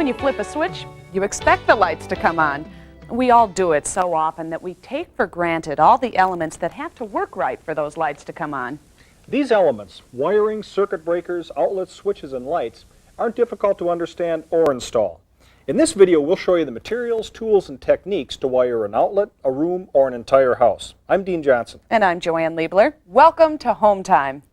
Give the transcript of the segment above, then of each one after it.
when you flip a switch, you expect the lights to come on. We all do it so often that we take for granted all the elements that have to work right for those lights to come on. These elements, wiring, circuit breakers, outlets, switches, and lights, aren't difficult to understand or install. In this video, we'll show you the materials, tools, and techniques to wire an outlet, a room, or an entire house. I'm Dean Johnson. And I'm Joanne Liebler. Welcome to Home Time.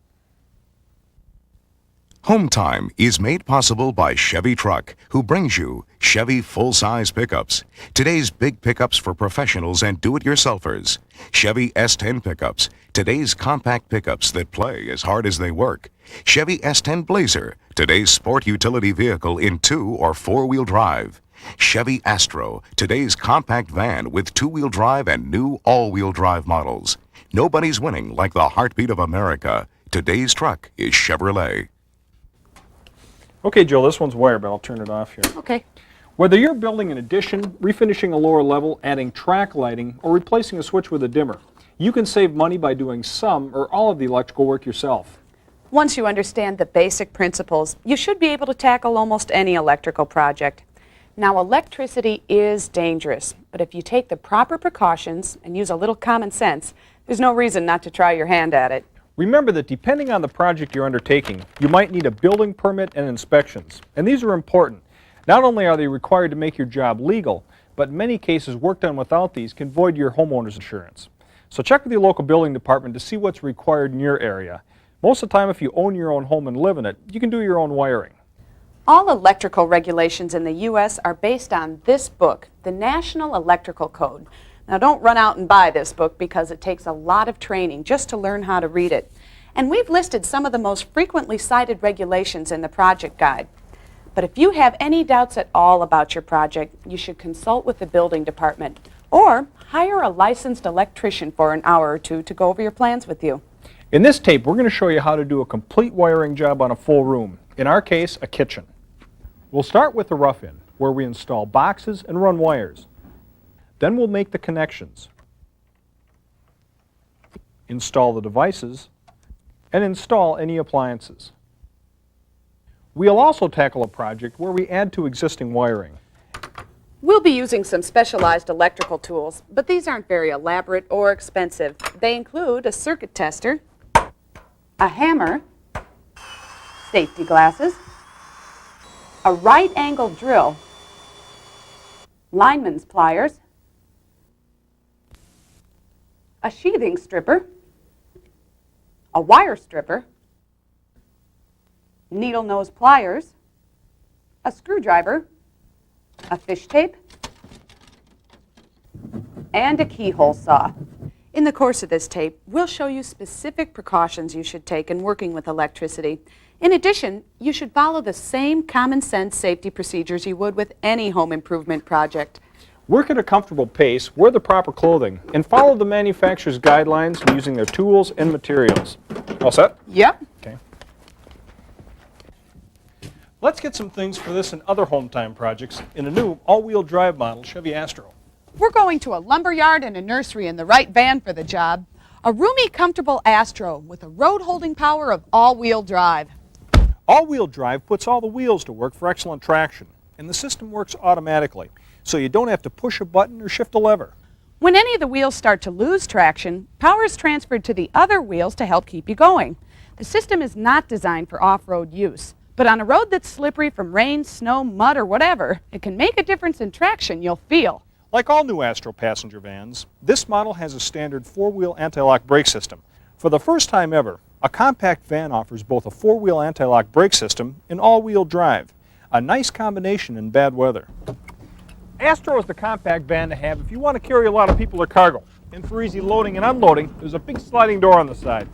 Home Time is made possible by Chevy Truck, who brings you Chevy full-size pickups. Today's big pickups for professionals and do-it-yourselfers. Chevy S10 pickups, today's compact pickups that play as hard as they work. Chevy S10 Blazer, today's sport utility vehicle in 2- or 4-wheel drive. Chevy Astro, today's compact van with 2-wheel drive and new all-wheel drive models. Nobody's winning like the heartbeat of America. Today's truck is Chevrolet. Okay, Jill, this one's wired, but I'll turn it off here. Okay. Whether you're building an addition, refinishing a lower level, adding track lighting, or replacing a switch with a dimmer, you can save money by doing some or all of the electrical work yourself. Once you understand the basic principles, you should be able to tackle almost any electrical project. Now, electricity is dangerous, but if you take the proper precautions and use a little common sense, there's no reason not to try your hand at it. Remember that depending on the project you're undertaking, you might need a building permit and inspections, and these are important. Not only are they required to make your job legal, but in many cases work done without these can void your homeowner's insurance. So check with your local building department to see what's required in your area. Most of the time, if you own your own home and live in it, you can do your own wiring. All electrical regulations in the U.S. are based on this book, the National Electrical Code. Now, don't run out and buy this book because it takes a lot of training just to learn how to read it. And we've listed some of the most frequently cited regulations in the project guide. But if you have any doubts at all about your project, you should consult with the building department or hire a licensed electrician for an hour or two to go over your plans with you. In this tape, we're going to show you how to do a complete wiring job on a full room, in our case, a kitchen. We'll start with the rough-in, where we install boxes and run wires. Then we'll make the connections, install the devices, and install any appliances. We'll also tackle a project where we add to existing wiring. We'll be using some specialized electrical tools, but these aren't very elaborate or expensive. They include a circuit tester, a hammer, safety glasses, a right-angle drill, lineman's pliers, a sheathing stripper, a wire stripper, needle nose pliers, a screwdriver, a fish tape, and a keyhole saw. In the course of this tape, we'll show you specific precautions you should take in working with electricity. In addition, you should follow the same common sense safety procedures you would with any home improvement project. Work at a comfortable pace, wear the proper clothing, and follow the manufacturer's guidelines in using their tools and materials. All set? Yep. Okay. Let's get some things for this and other home time projects in a new all-wheel drive model Chevy Astro. We're going to a lumber yard and a nursery in the right van for the job. A roomy, comfortable Astro with a road-holding power of all-wheel drive. All-wheel drive puts all the wheels to work for excellent traction, and the system works automatically, so you don't have to push a button or shift a lever. When any of the wheels start to lose traction, power is transferred to the other wheels to help keep you going. The system is not designed for off-road use, but on a road that's slippery from rain, snow, mud, or whatever, it can make a difference in traction you'll feel. Like all new Astro passenger vans, this model has a standard 4-wheel anti-lock brake system. For the first time ever, a compact van offers both a 4-wheel anti-lock brake system and all-wheel drive, a nice combination in bad weather. Astro is the compact van to have if you want to carry a lot of people or cargo. And for easy loading and unloading, there's a big sliding door on the side.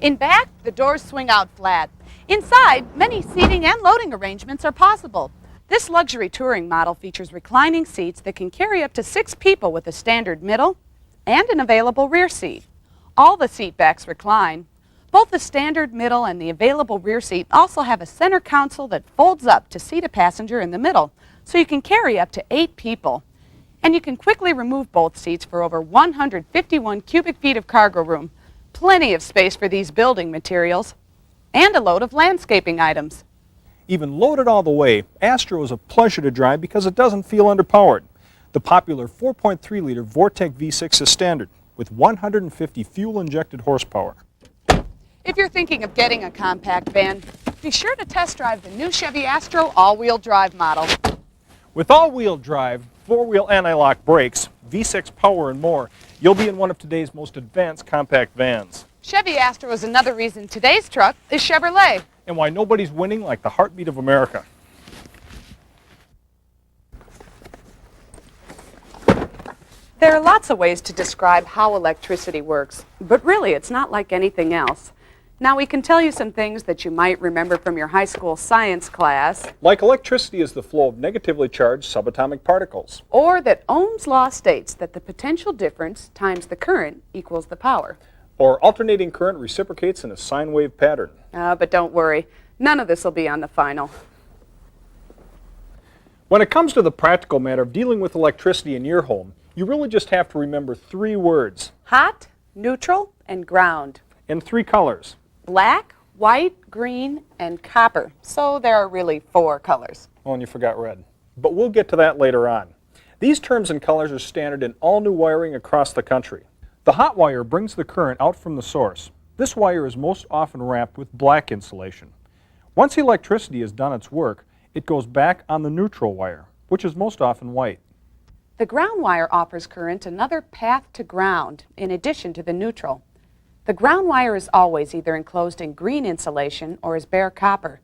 In back, the doors swing out flat. Inside, many seating and loading arrangements are possible. This luxury touring model features reclining seats that can carry up to 6 people with a standard middle and an available rear seat. All the seat backs recline. Both the standard middle and the available rear seat also have a center console that folds up to seat a passenger in the middle, so you can carry up to 8 people. And you can quickly remove both seats for over 151 cubic feet of cargo room. Plenty of space for these building materials and a load of landscaping items. Even loaded all the way, Astro is a pleasure to drive because it doesn't feel underpowered. The popular 4.3-liter Vortec V6 is standard with 150 fuel-injected horsepower. If you're thinking of getting a compact van, be sure to test drive the new Chevy Astro all-wheel drive model. With all-wheel drive, four-wheel anti-lock brakes, V6 power, and more, you'll be in one of today's most advanced compact vans. Chevy Astro is another reason today's truck is Chevrolet. And why nobody's winning like the heartbeat of America. There are lots of ways to describe how electricity works, but really it's not like anything else. Now we can tell you some things that you might remember from your high school science class. Like electricity is the flow of negatively charged subatomic particles. Or that Ohm's law states that the potential difference times the current equals the power. Or alternating current reciprocates in a sine wave pattern. But don't worry, none of this will be on the final. When it comes to the practical matter of dealing with electricity in your home, you really just have to remember 3 words. Hot, neutral, and ground. And 3 colors. Black, white, green, and copper. So there are really 4 colors. Oh, and you forgot red. But we'll get to that later on. These terms and colors are standard in all new wiring across the country. The hot wire brings the current out from the source. This wire is most often wrapped with black insulation. Once electricity has done its work, it goes back on the neutral wire, which is most often white. The ground wire offers current another path to ground in addition to the neutral. The ground wire is always either enclosed in green insulation or is bare copper.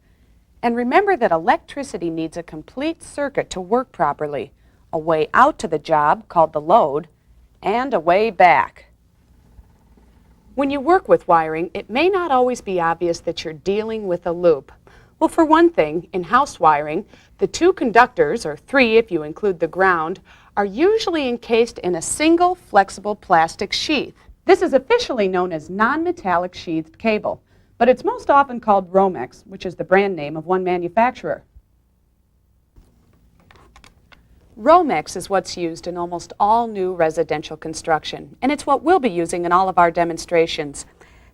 And remember that electricity needs a complete circuit to work properly, a way out to the job, called the load, and a way back. When you work with wiring, it may not always be obvious that you're dealing with a loop. Well, for one thing, in house wiring, the 2 conductors, or 3 if you include the ground, are usually encased in a single flexible plastic sheath. This is officially known as non-metallic sheathed cable, but it's most often called Romex, which is the brand name of one manufacturer. Romex is what's used in almost all new residential construction, and it's what we'll be using in all of our demonstrations.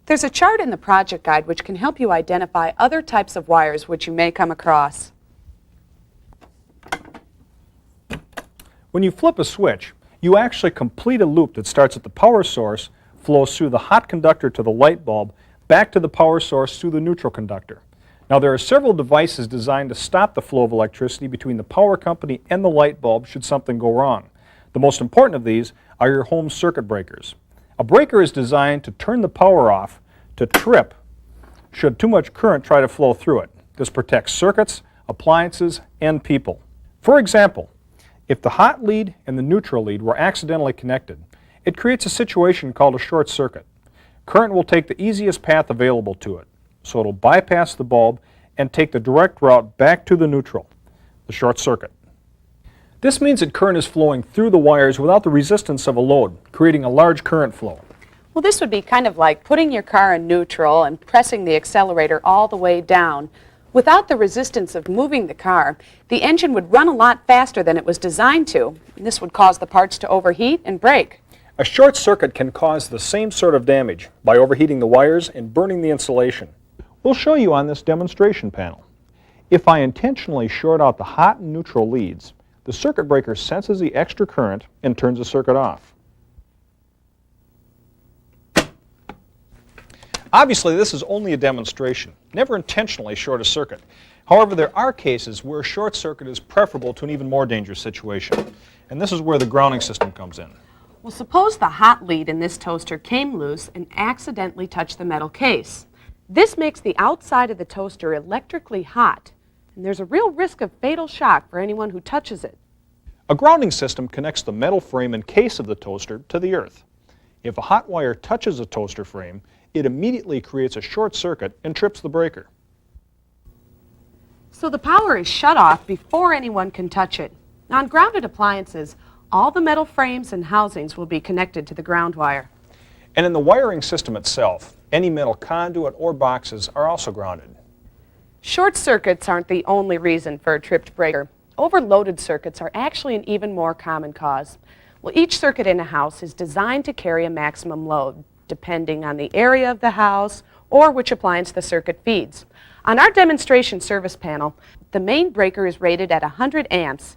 There's a chart in the project guide which can help you identify other types of wires which you may come across. When you flip a switch, you actually complete a loop that starts at the power source, flows through the hot conductor to the light bulb, back to the power source through the neutral conductor. Now there are several devices designed to stop the flow of electricity between the power company and the light bulb should something go wrong. The most important of these are your home circuit breakers. A breaker is designed to turn the power off to trip should too much current try to flow through it. This protects circuits, appliances, and people. For example, if the hot lead and the neutral lead were accidentally connected, it creates a situation called a short circuit. Current will take the easiest path available to it, so it'll bypass the bulb and take the direct route back to the neutral, the short circuit. This means that current is flowing through the wires without the resistance of a load, creating a large current flow. Well, this would be kind of like putting your car in neutral and pressing the accelerator all the way down. Without the resistance of moving the car, the engine would run a lot faster than it was designed to, and this would cause the parts to overheat and break. A short circuit can cause the same sort of damage by overheating the wires and burning the insulation. We'll show you on this demonstration panel. If I intentionally short out the hot and neutral leads, the circuit breaker senses the extra current and turns the circuit off. Obviously, this is only a demonstration. Never intentionally short a circuit. However, there are cases where a short circuit is preferable to an even more dangerous situation. And this is where the grounding system comes in. Well, suppose the hot lead in this toaster came loose and accidentally touched the metal case. This makes the outside of the toaster electrically hot, and there's a real risk of fatal shock for anyone who touches it. A grounding system connects the metal frame and case of the toaster to the earth. If a hot wire touches the toaster frame, it immediately creates a short circuit and trips the breaker. So the power is shut off before anyone can touch it. On grounded appliances, all the metal frames and housings will be connected to the ground wire. And in the wiring system itself, any metal conduit or boxes are also grounded. Short circuits aren't the only reason for a tripped breaker. Overloaded circuits are actually an even more common cause. Well, each circuit in a house is designed to carry a maximum load. depending on the area of the house or which appliance the circuit feeds. On our demonstration service panel, the main breaker is rated at 100 amps,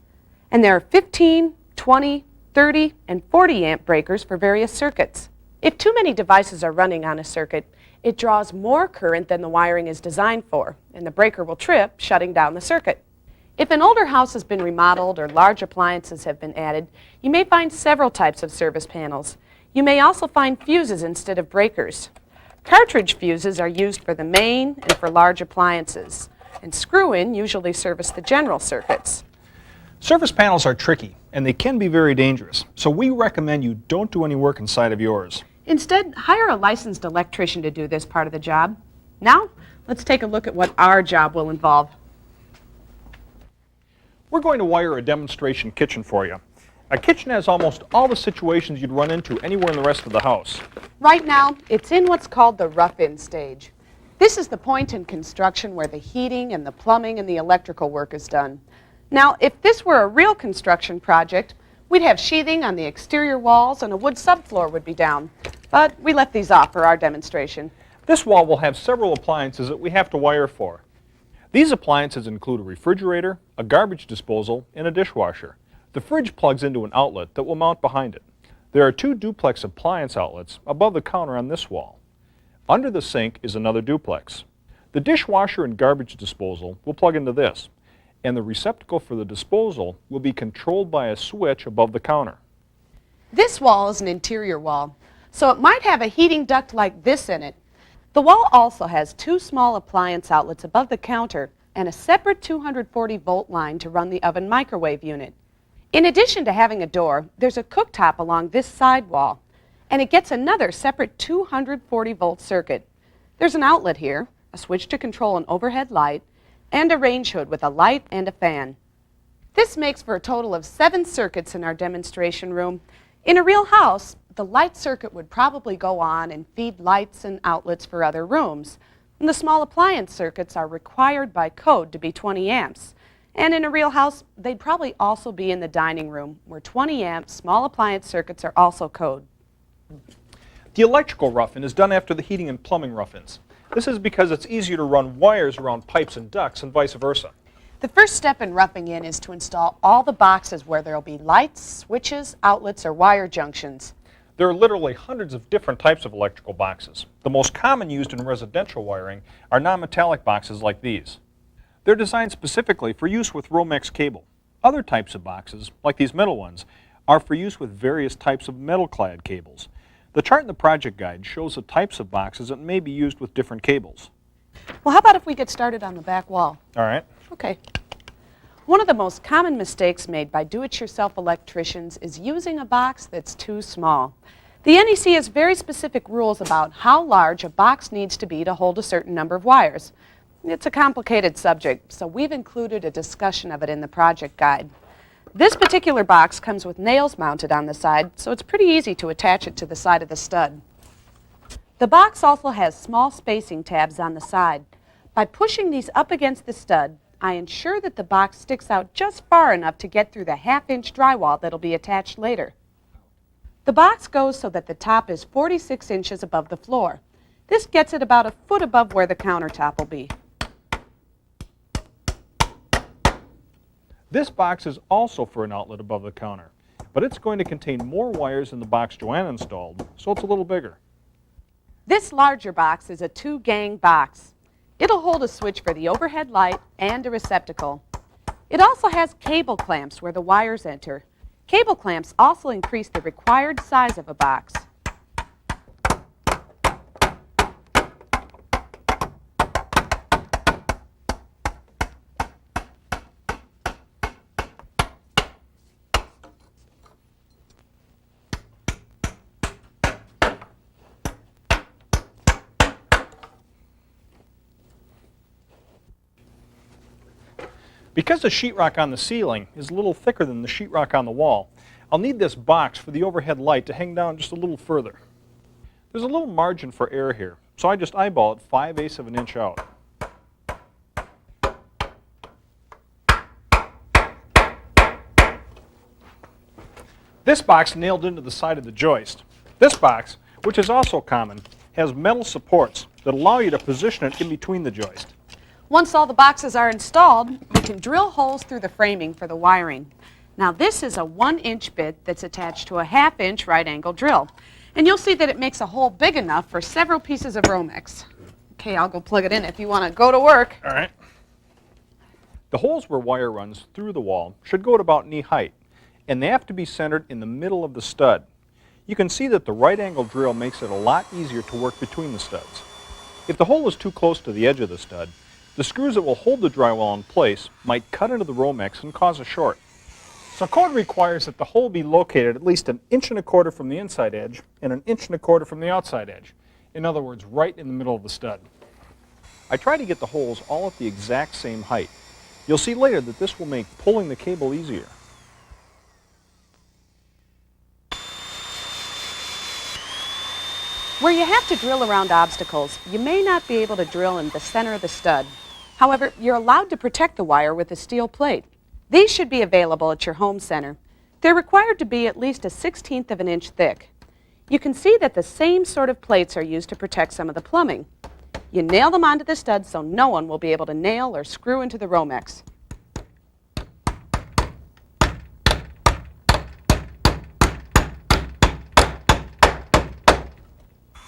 and there are 15, 20, 30, and 40 amp breakers for various circuits. If too many devices are running on a circuit, it draws more current than the wiring is designed for, and the breaker will trip, shutting down the circuit. If an older house has been remodeled or large appliances have been added, you may find several types of service panels. You may also find fuses instead of breakers. Cartridge fuses are used for the main and for large appliances, and screw-in usually service the general circuits. Service panels are tricky, and they can be very dangerous, so we recommend you don't do any work inside of yours. Instead, hire a licensed electrician to do this part of the job. Now, let's take a look at what our job will involve. We're going to wire a demonstration kitchen for you. A kitchen has almost all the situations you'd run into anywhere in the rest of the house. Right now, it's in what's called the rough-in stage. This is the point in construction where the heating and the plumbing and the electrical work is done. Now, if this were a real construction project, we'd have sheathing on the exterior walls and a wood subfloor would be down. But we left these off for our demonstration. This wall will have several appliances that we have to wire for. These appliances include a refrigerator, a garbage disposal, and a dishwasher. The fridge plugs into an outlet that will mount behind it. There are two duplex appliance outlets above the counter on this wall. Under the sink is another duplex. The dishwasher and garbage disposal will plug into this, and the receptacle for the disposal will be controlled by a switch above the counter. This wall is an interior wall, so it might have a heating duct like this in it. The wall also has two small appliance outlets above the counter and a separate 240-volt line to run the oven microwave unit. In addition to having a door, there's a cooktop along this side wall, and it gets another separate 240-volt circuit. There's an outlet here, a switch to control an overhead light, and a range hood with a light and a fan. This makes for a total of 7 circuits in our demonstration room. In a real house, the light circuit would probably go on and feed lights and outlets for other rooms. And the small appliance circuits are required by code to be 20 amps. And in a real house, they'd probably also be in the dining room, where 20 amp small appliance circuits are also code. The electrical rough-in is done after the heating and plumbing rough-ins. This is because it's easier to run wires around pipes and ducts and vice versa. The first step in roughing in is to install all the boxes where there will be lights, switches, outlets, or wire junctions. There are literally hundreds of different types of electrical boxes. The most common used in residential wiring are non-metallic boxes like these. They're designed specifically for use with Romex cable. Other types of boxes, like these metal ones, are for use with various types of metal-clad cables. The chart in the project guide shows the types of boxes that may be used with different cables. Well, how about if we get started on the back wall? All right. Okay. One of the most common mistakes made by do-it-yourself electricians is using a box that's too small. The NEC has very specific rules about how large a box needs to be to hold a certain number of wires. It's a complicated subject, so we've included a discussion of it in the project guide. This particular box comes with nails mounted on the side, so it's pretty easy to attach it to the side of the stud. The box also has small spacing tabs on the side. By pushing these up against the stud, I ensure that the box sticks out just far enough to get through the half-inch drywall that'll be attached later. The box goes so that the top is 46 inches above the floor. This gets it about a foot above where the countertop will be. This box is also for an outlet above the counter, but it's going to contain more wires than the box Joanna installed, so it's a little bigger. This larger box is a 2-gang box. It'll hold a switch for the overhead light and a receptacle. It also has cable clamps where the wires enter. Cable clamps also increase the required size of a box. Because the sheetrock on the ceiling is a little thicker than the sheetrock on the wall, I'll need this box for the overhead light to hang down just a little further. There's a little margin for error here, so I just eyeball it 5/8 of an inch out. This box nailed into the side of the joist. This box which is also common, has metal supports that allow you to position it in between the joist. Once all the boxes are installed, we can drill holes through the framing for the wiring. Now this is a 1-inch bit that's attached to a 1/2-inch right-angle drill. And you'll see that it makes a hole big enough for several pieces of Romex. Okay, I'll go plug it in if you want to go to work. All right. The holes where wire runs through the wall should go at about knee height, and they have to be centered in the middle of the stud. You can see that the right-angle drill makes it a lot easier to work between the studs. If the hole is too close to the edge of the stud, the screws that will hold the drywall in place might cut into the Romex and cause a short. So code requires that the hole be located at least 1.25 inches from the inside edge and 1.25 inches from the outside edge. In other words, right in the middle of the stud. I try to get the holes all at the exact same height. You'll see later that this will make pulling the cable easier. Where you have to drill around obstacles, you may not be able to drill in the center of the stud. However, you're allowed to protect the wire with a steel plate. These should be available at your home center. They're required to be at least 1/16 of an inch thick. You can see that the same sort of plates are used to protect some of the plumbing. You nail them onto the stud so no one will be able to nail or screw into the Romex.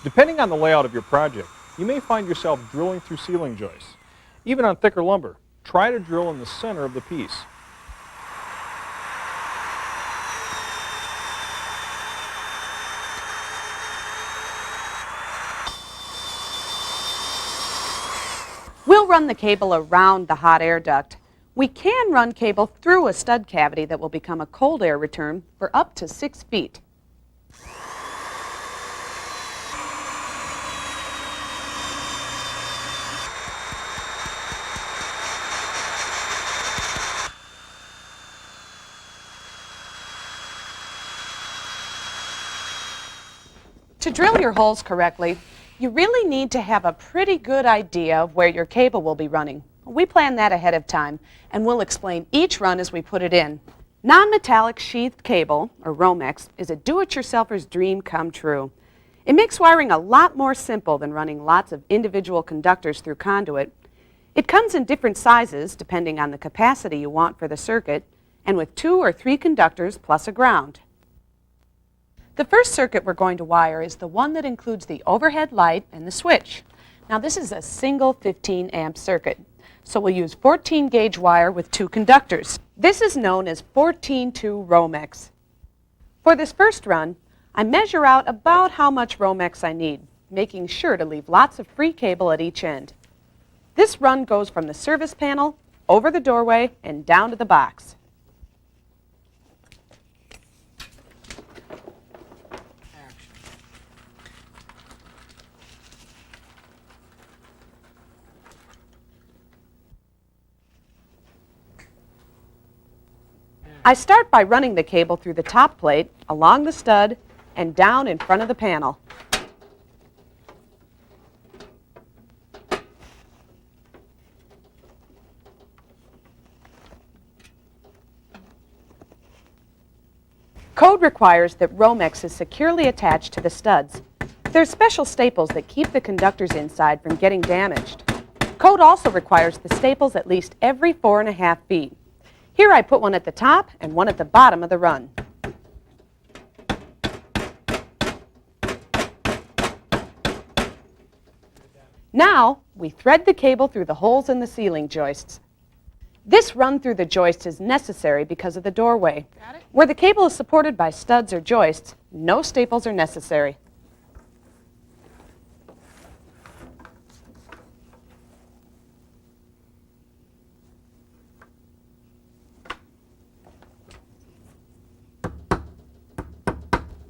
Depending on the layout of your project, you may find yourself drilling through ceiling joists. Even on thicker lumber, try to drill in the center of the piece. We'll run the cable around the hot air duct. We can run cable through a stud cavity that will become a cold air return for up to 6 feet. To drill your holes correctly, you really need to have a pretty good idea of where your cable will be running. We plan that ahead of time, and we'll explain each run as we put it in. Non-metallic sheathed cable, or Romex, is a do-it-yourselfer's dream come true. It makes wiring a lot more simple than running lots of individual conductors through conduit. It comes in different sizes, depending on the capacity you want for the circuit, and with 2 or 3 conductors plus a ground. The first circuit we're going to wire is the one that includes the overhead light and the switch. Now this is a single 15 amp circuit, so we'll use 14 gauge wire with 2 conductors. This is known as 14-2 Romex. For this first run, I measure out about how much Romex I need, making sure to leave lots of free cable at each end. This run goes from the service panel, over the doorway, and down to the box. I start by running the cable through the top plate, along the stud, and down in front of the panel. Code requires that Romex is securely attached to the studs. There's special staples that keep the conductors inside from getting damaged. Code also requires the staples at least every 4.5 feet. Here I put one at the top and one at the bottom of the run. Now, we thread the cable through the holes in the ceiling joists. This run through the joist is necessary because of the doorway. Where the cable is supported by studs or joists, no staples are necessary.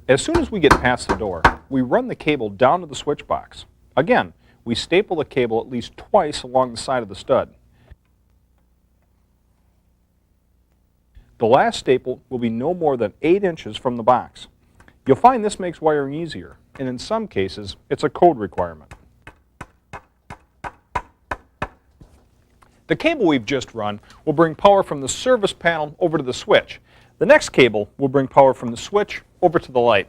As soon as we get past the door, we run the cable down to the switch box. Again, we staple the cable at least twice along the side of the stud. The last staple will be no more than 8 inches from the box. You'll find this makes wiring easier, and in some cases, it's a code requirement. The cable we've just run will bring power from the service panel over to the switch. The next cable will bring power from the switch over to the light.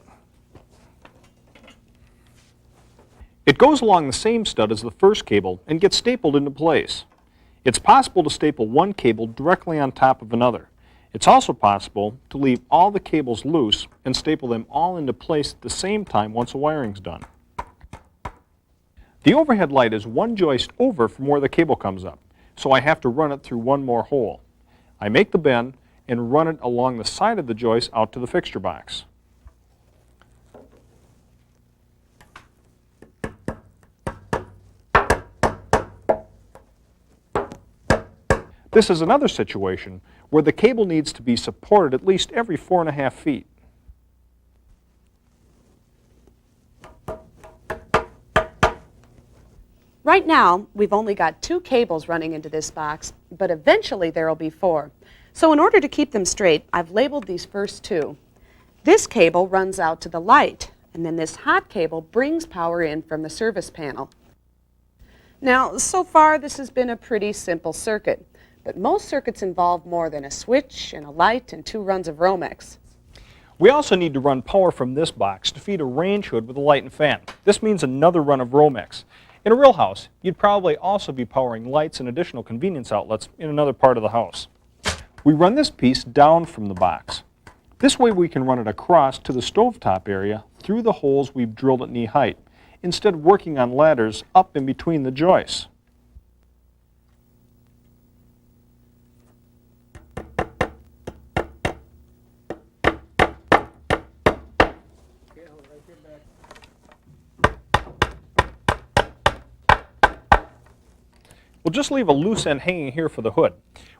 It goes along the same stud as the first cable and gets stapled into place. It's possible to staple one cable directly on top of another. It's also possible to leave all the cables loose and staple them all into place at the same time once the wiring's done. The overhead light is one joist over from where the cable comes up, so I have to run it through one more hole. I make the bend and run it along the side of the joist out to the fixture box. This is another situation where the cable needs to be supported at least every 4.5 feet. Right now, we've only got 2 cables running into this box, but eventually there will be 4. So in order to keep them straight, I've labeled these first 2. This cable runs out to the light, and then this hot cable brings power in from the service panel. Now, so far this has been a pretty simple circuit, but most circuits involve more than a switch and a light and 2 runs of Romex. We also need to run power from this box to feed a range hood with a light and fan. This means another run of Romex. In a real house, you'd probably also be powering lights and additional convenience outlets in another part of the house. We run this piece down from the box. This way we can run it across to the stovetop area through the holes we've drilled at knee height, instead of working on ladders up in between the joists. We'll just leave a loose end hanging here for the hood.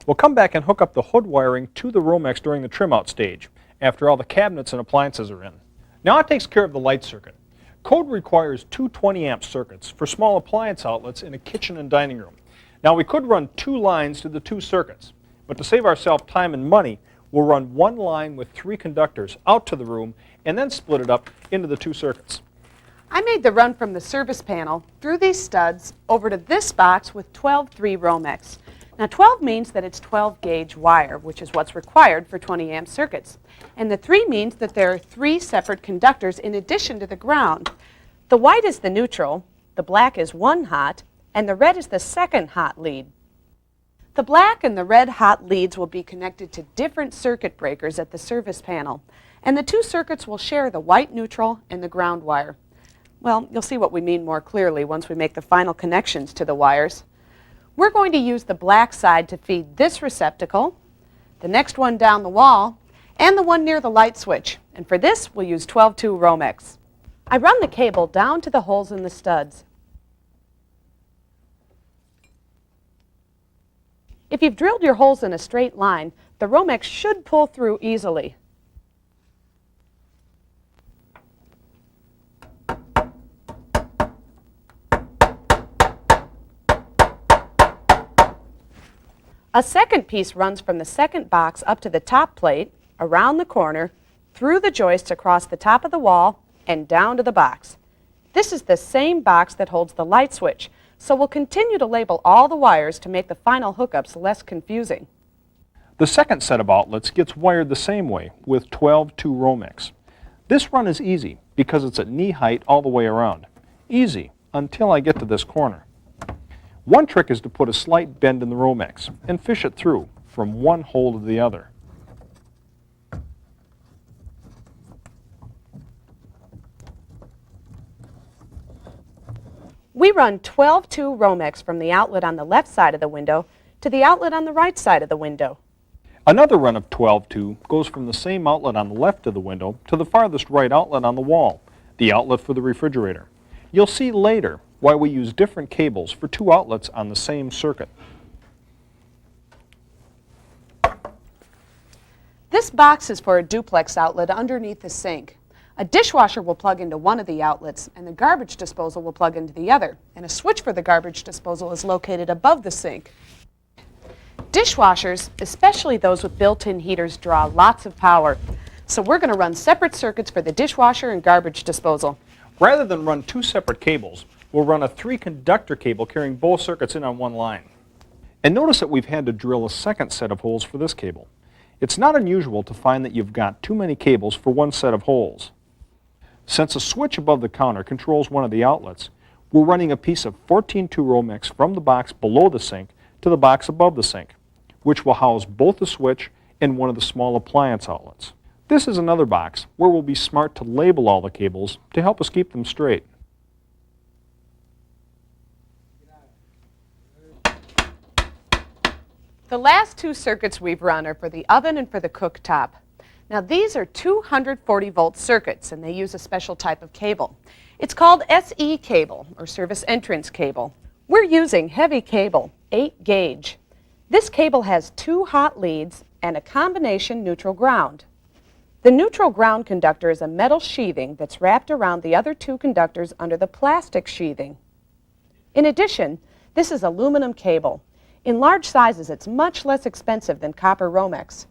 We'll come back and hook up the hood wiring to the Romex during the trim out stage, after all the cabinets and appliances are in. Now it takes care of the light circuit. Code requires 2 20-amp circuits for small appliance outlets in a kitchen and dining room. Now we could run 2 lines to the 2 circuits, but to save ourselves time and money, we'll run 1 line with 3 conductors out to the room and then split it up into the 2 circuits. I made the run from the service panel through these studs over to this box with 12-3 Romex. Now 12 means that it's 12 gauge wire, which is what's required for 20 amp circuits. And the 3 means that there are 3 separate conductors in addition to the ground. The white is the neutral, the black is 1 hot, and the red is the 2nd hot lead. The black and the red hot leads will be connected to different circuit breakers at the service panel, and the 2 circuits will share the white neutral and the ground wire. Well, you'll see what we mean more clearly once we make the final connections to the wires. We're going to use the black side to feed this receptacle, the next one down the wall, and the one near the light switch. And for this, we'll use 12-2 Romex. I run the cable down to the holes in the studs. If you've drilled your holes in a straight line, the Romex should pull through easily. A second piece runs from the second box up to the top plate, around the corner, through the joists across the top of the wall, and down to the box. This is the same box that holds the light switch, so we'll continue to label all the wires to make the final hookups less confusing. The second set of outlets gets wired the same way with 12-2 Romex. This run is easy because it's at knee height all the way around. Easy until I get to this corner. One trick is to put a slight bend in the Romex and fish it through from one hole to the other. We run 12-2 Romex from the outlet on the left side of the window to the outlet on the right side of the window. Another run of 12-2 goes from the same outlet on the left of the window to the farthest right outlet on the wall, the outlet for the refrigerator. You'll see later why we use different cables for 2 outlets on the same circuit. This box is for a duplex outlet underneath the sink. A dishwasher will plug into one of the outlets, and the garbage disposal will plug into the other, and a switch for the garbage disposal is located above the sink. Dishwashers, especially those with built-in heaters, draw lots of power, so we're going to run separate circuits for the dishwasher and garbage disposal. Rather than run 2 separate cables, we'll run a 3-conductor cable carrying both circuits in on one line. And notice that we've had to drill a second set of holes for this cable. It's not unusual to find that you've got too many cables for one set of holes. Since a switch above the counter controls one of the outlets, We're running a piece of 14-2 Romex from the box below the sink to the box above the sink, which will house both the switch and one of the small appliance outlets. This is another box where we'll be smart to label all the cables to help us keep them straight. The last two circuits we've run are for the oven and for the cooktop. Now these are 240 volt circuits and they use a special type of cable. It's called SE cable or service entrance cable. We're using heavy cable, 8 gauge. This cable has 2 hot leads and a combination neutral ground. The neutral ground conductor is a metal sheathing that's wrapped around the other 2 conductors under the plastic sheathing. In addition, this is aluminum cable. In large sizes, it's much less expensive than copper Romex.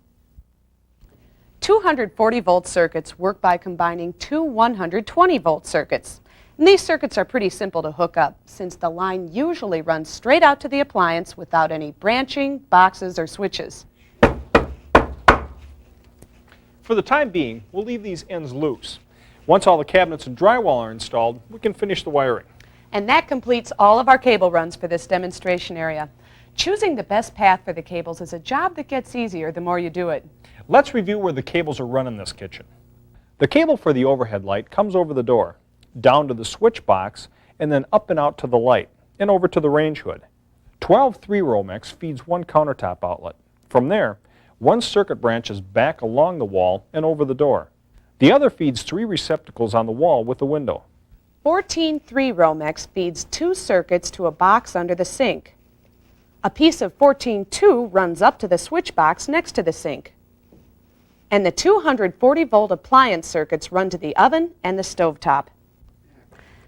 240 volt circuits work by combining 2 120 volt circuits. And these circuits are pretty simple to hook up since the line usually runs straight out to the appliance without any branching, boxes, or switches. For the time being, we'll leave these ends loose. Once all the cabinets and drywall are installed, we can finish the wiring. And that completes all of our cable runs for this demonstration area. Choosing the best path for the cables is a job that gets easier the more you do it. Let's review where the cables are run in this kitchen. The cable for the overhead light comes over the door, down to the switch box, and then up and out to the light, and over to the range hood. 12 3 Romex feeds one countertop outlet. From there, one circuit branches back along the wall and over the door. The other feeds 3 receptacles on the wall with the window. 14 3 Romex feeds 2 circuits to a box under the sink. A piece of 14 2 runs up to the switch box next to the sink. And the 240 volt appliance circuits run to the oven and the stovetop.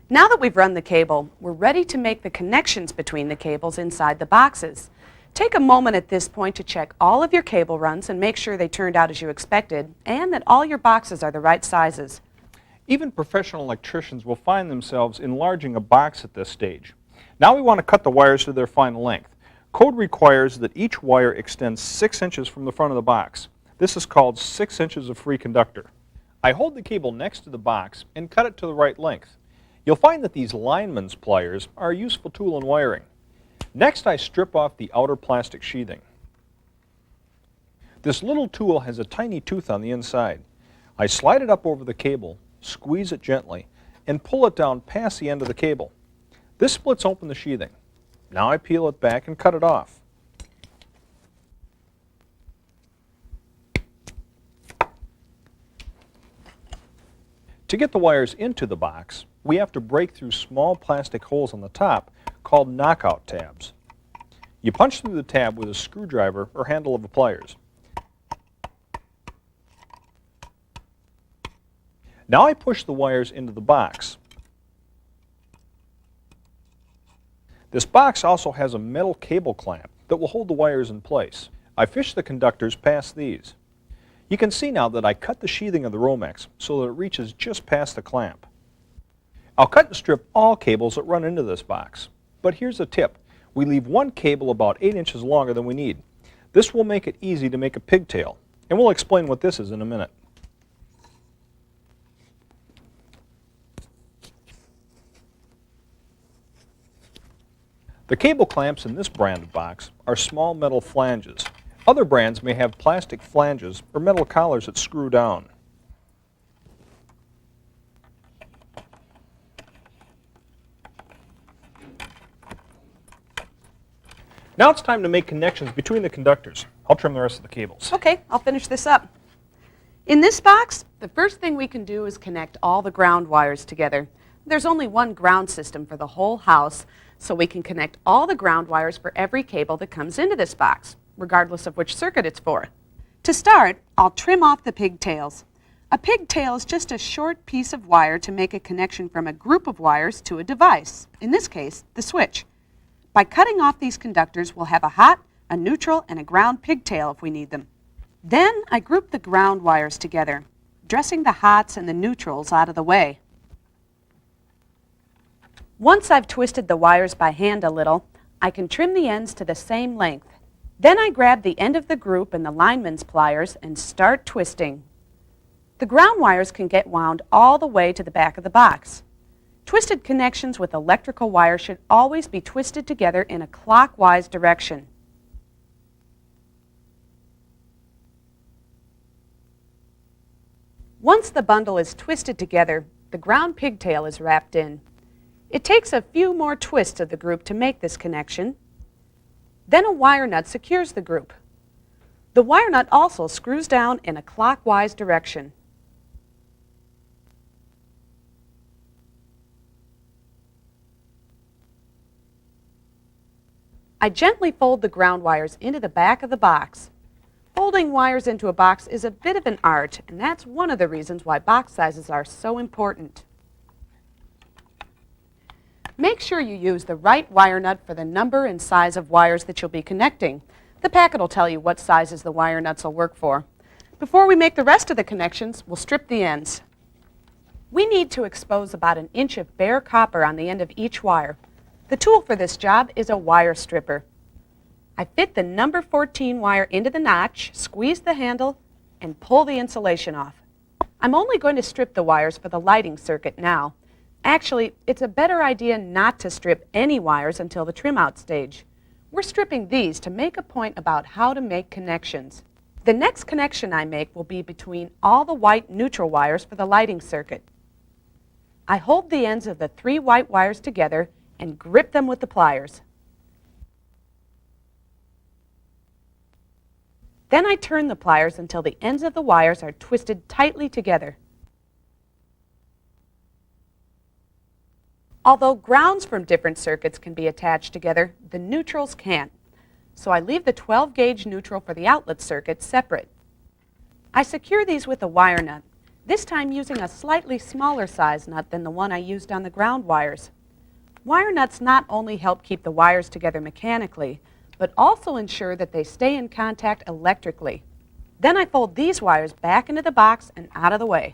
Now that we've run the cable, we're ready to make the connections between the cables inside the boxes. Take a moment at this point to check all of your cable runs and make sure they turned out as you expected and that all your boxes are the right sizes. Even professional electricians will find themselves enlarging a box at this stage. Now we want to cut the wires to their final length. Code requires that each wire extends 6 inches from the front of the box. This is called 6 inches of free conductor. I hold the cable next to the box and cut it to the right length. You'll find that these lineman's pliers are a useful tool in wiring. Next, I strip off the outer plastic sheathing. This little tool has a tiny tooth on the inside. I slide it up over the cable, squeeze it gently, and pull it down past the end of the cable. This splits open the sheathing. Now I peel it back and cut it off. To get the wires into the box, we have to break through small plastic holes on the top called knockout tabs. You punch through the tab with a screwdriver or handle of the pliers. Now I push the wires into the box. This box also has a metal cable clamp that will hold the wires in place. I fish the conductors past these. You can see now that I cut the sheathing of the Romex so that it reaches just past the clamp. I'll cut and strip all cables that run into this box. But here's a tip. We leave one cable about 8 inches longer than we need. This will make it easy to make a pigtail, and we'll explain what this is in a minute. The cable clamps in this brand of box are small metal flanges. Other brands may have plastic flanges or metal collars that screw down. Now it's time to make connections between the conductors. I'll trim the rest of the cables. Okay, I'll finish this up. In this box, the first thing we can do is connect all the ground wires together. There's only one ground system for the whole house, so we can connect all the ground wires for every cable that comes into this box, regardless of which circuit it's for. To start, I'll trim off the pigtails. A pigtail is just a short piece of wire to make a connection from a group of wires to a device, in this case, the switch. By cutting off these conductors, we'll have a hot, a neutral, and a ground pigtail if we need them. Then I group the ground wires together, dressing the hots and the neutrals out of the way. Once I've twisted the wires by hand a little, I can trim the ends to the same length. Then I grab the end of the group and the lineman's pliers and start twisting. The ground wires can get wound all the way to the back of the box. Twisted connections with electrical wire should always be twisted together in a clockwise direction. Once the bundle is twisted together, the ground pigtail is wrapped in. It takes a few more twists of the group to make this connection. Then a wire nut secures the group. The wire nut also screws down in a clockwise direction. I gently fold the ground wires into the back of the box. Folding wires into a box is a bit of an art, and that's one of the reasons why box sizes are so important. Make sure you use the right wire nut for the number and size of wires that you'll be connecting. The packet will tell you what sizes the wire nuts will work for. Before we make the rest of the connections, we'll strip the ends. We need to expose about an inch of bare copper on the end of each wire. The tool for this job is a wire stripper. I fit the number 14 wire into the notch, squeeze the handle, and pull the insulation off. I'm only going to strip the wires for the lighting circuit now. Actually, it's a better idea not to strip any wires until the trim out stage. We're stripping these to make a point about how to make connections. The next connection I make will be between all the white neutral wires for the lighting circuit. I hold the ends of the 3 white wires together and grip them with the pliers. Then I turn the pliers until the ends of the wires are twisted tightly together. Although grounds from different circuits can be attached together, the neutrals can't. So I leave the 12-gauge neutral for the outlet circuit separate. I secure these with a wire nut, this time using a slightly smaller size nut than the one I used on the ground wires. Wire nuts not only help keep the wires together mechanically, but also ensure that they stay in contact electrically. Then I fold these wires back into the box and out of the way.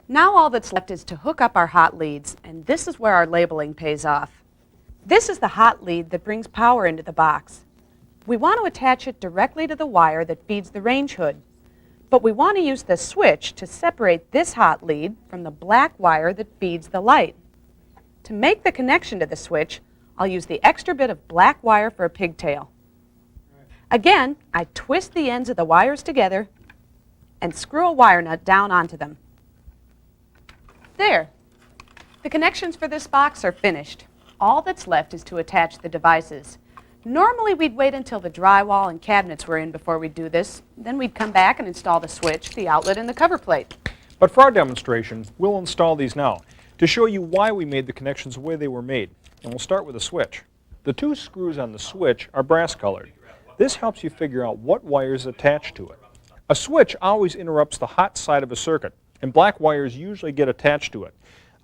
Now all that's left is to hook up our hot leads, and this is where our labeling pays off. This is the hot lead that brings power into the box. We want to attach it directly to the wire that feeds the range hood, but we want to use the switch to separate this hot lead from the black wire that feeds the light. To make the connection to the switch, I'll use the extra bit of black wire for a pigtail. Again, I twist the ends of the wires together and screw a wire nut down onto them. There. The connections for this box are finished. All that's left is to attach the devices. Normally we'd wait until the drywall and cabinets were in before we'd do this. Then we'd come back and install the switch, the outlet, and the cover plate. But for our demonstration, we'll install these now to show you why we made the connections the way they were made. And we'll start with the switch. The 2 screws on the switch are brass colored. This helps you figure out what wires attach to it. A switch always interrupts the hot side of a circuit, and black wires usually get attached to it.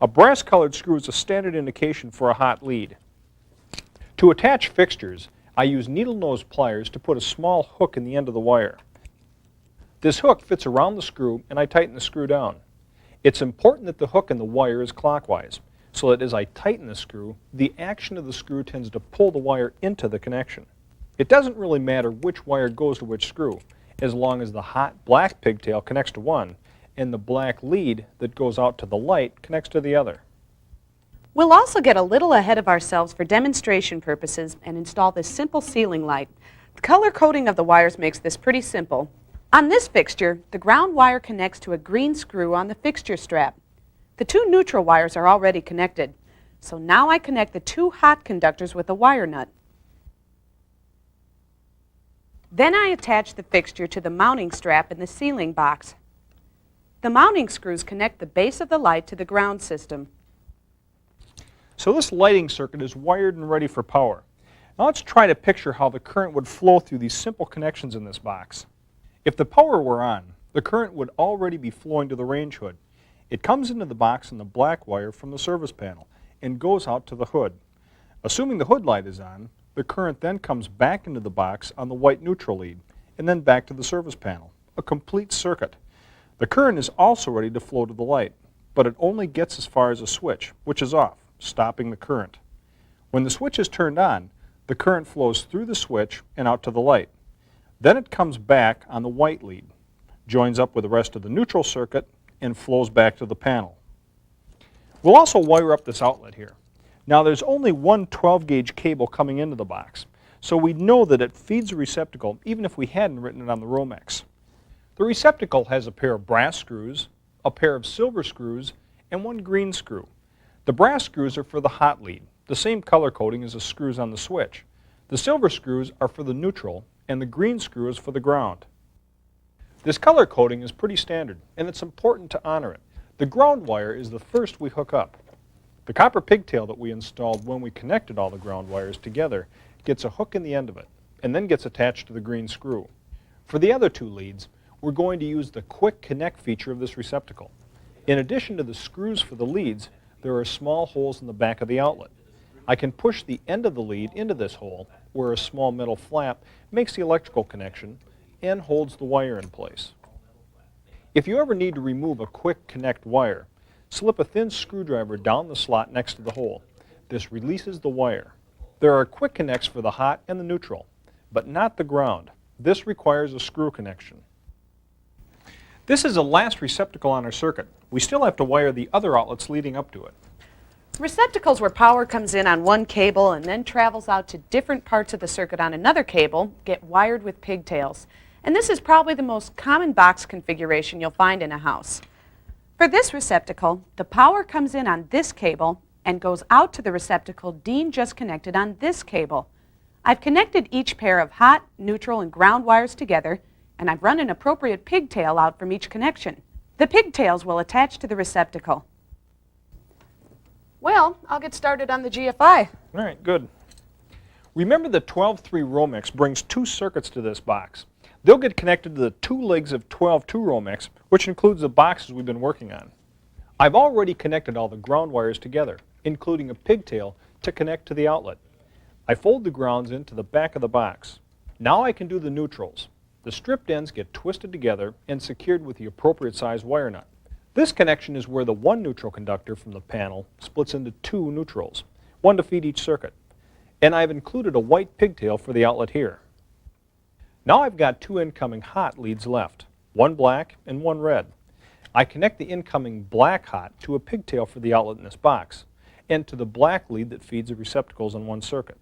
A brass-colored screw is a standard indication for a hot lead. To attach fixtures, I use needle nose pliers to put a small hook in the end of the wire. This hook fits around the screw, and I tighten the screw down. It's important that the hook in the wire is clockwise, so that as I tighten the screw, the action of the screw tends to pull the wire into the connection. It doesn't really matter which wire goes to which screw, as long as the hot black pigtail connects to one, and the black lead that goes out to the light connects to the other. We'll also get a little ahead of ourselves for demonstration purposes and install this simple ceiling light. The color coding of the wires makes this pretty simple. On this fixture, the ground wire connects to a green screw on the fixture strap. The 2 neutral wires are already connected, so now I connect the 2 hot conductors with a wire nut. Then I attach the fixture to the mounting strap in the ceiling box. The mounting screws connect the base of the light to the ground system. So this lighting circuit is wired and ready for power. Now let's try to picture how the current would flow through these simple connections in this box. If the power were on, the current would already be flowing to the range hood. It comes into the box in the black wire from the service panel and goes out to the hood. Assuming the hood light is on, the current then comes back into the box on the white neutral lead and then back to the service panel, a complete circuit. The current is also ready to flow to the light, but it only gets as far as a switch, which is off, stopping the current. When the switch is turned on, the current flows through the switch and out to the light. Then it comes back on the white lead, joins up with the rest of the neutral circuit, and flows back to the panel. We'll also wire up this outlet here. Now there's only one 12-gauge cable coming into the box, so we know that it feeds the receptacle even if we hadn't written it on the Romex. The receptacle has a pair of brass screws, a pair of silver screws, and one green screw. The brass screws are for the hot lead, the same color coding as the screws on the switch. The silver screws are for the neutral, and the green screw is for the ground. This color coding is pretty standard, and it's important to honor it. The ground wire is the first we hook up. The copper pigtail that we installed when we connected all the ground wires together gets a hook in the end of it, and then gets attached to the green screw. For the other two leads, we're going to use the quick connect feature of this receptacle. In addition to the screws for the leads, there are small holes in the back of the outlet. I can push the end of the lead into this hole, where a small metal flap makes the electrical connection and holds the wire in place. If you ever need to remove a quick connect wire, slip a thin screwdriver down the slot next to the hole. This releases the wire. There are quick connects for the hot and the neutral, but not the ground. This requires a screw connection. This is the last receptacle on our circuit. We still have to wire the other outlets leading up to it. Receptacles where power comes in on one cable and then travels out to different parts of the circuit on another cable get wired with pigtails. And this is probably the most common box configuration you'll find in a house. For this receptacle, the power comes in on this cable and goes out to the receptacle Dean just connected on this cable. I've connected each pair of hot, neutral, and ground wires together, and I've run an appropriate pigtail out from each connection. The pigtails will attach to the receptacle. Well, I'll get started on the GFI. All right, good. Remember the 12-3 Romex brings two circuits to this box. They'll get connected to the two legs of 12-2 Romex, which includes the boxes we've been working on. I've already connected all the ground wires together, including a pigtail to connect to the outlet. I fold the grounds into the back of the box. Now I can do the neutrals. The stripped ends get twisted together and secured with the appropriate size wire nut. This connection is where the one neutral conductor from the panel splits into two neutrals, one to feed each circuit. And I've included a white pigtail for the outlet here. Now I've got two incoming hot leads left, one black and one red. I connect the incoming black hot to a pigtail for the outlet in this box, and to the black lead that feeds the receptacles in one circuit.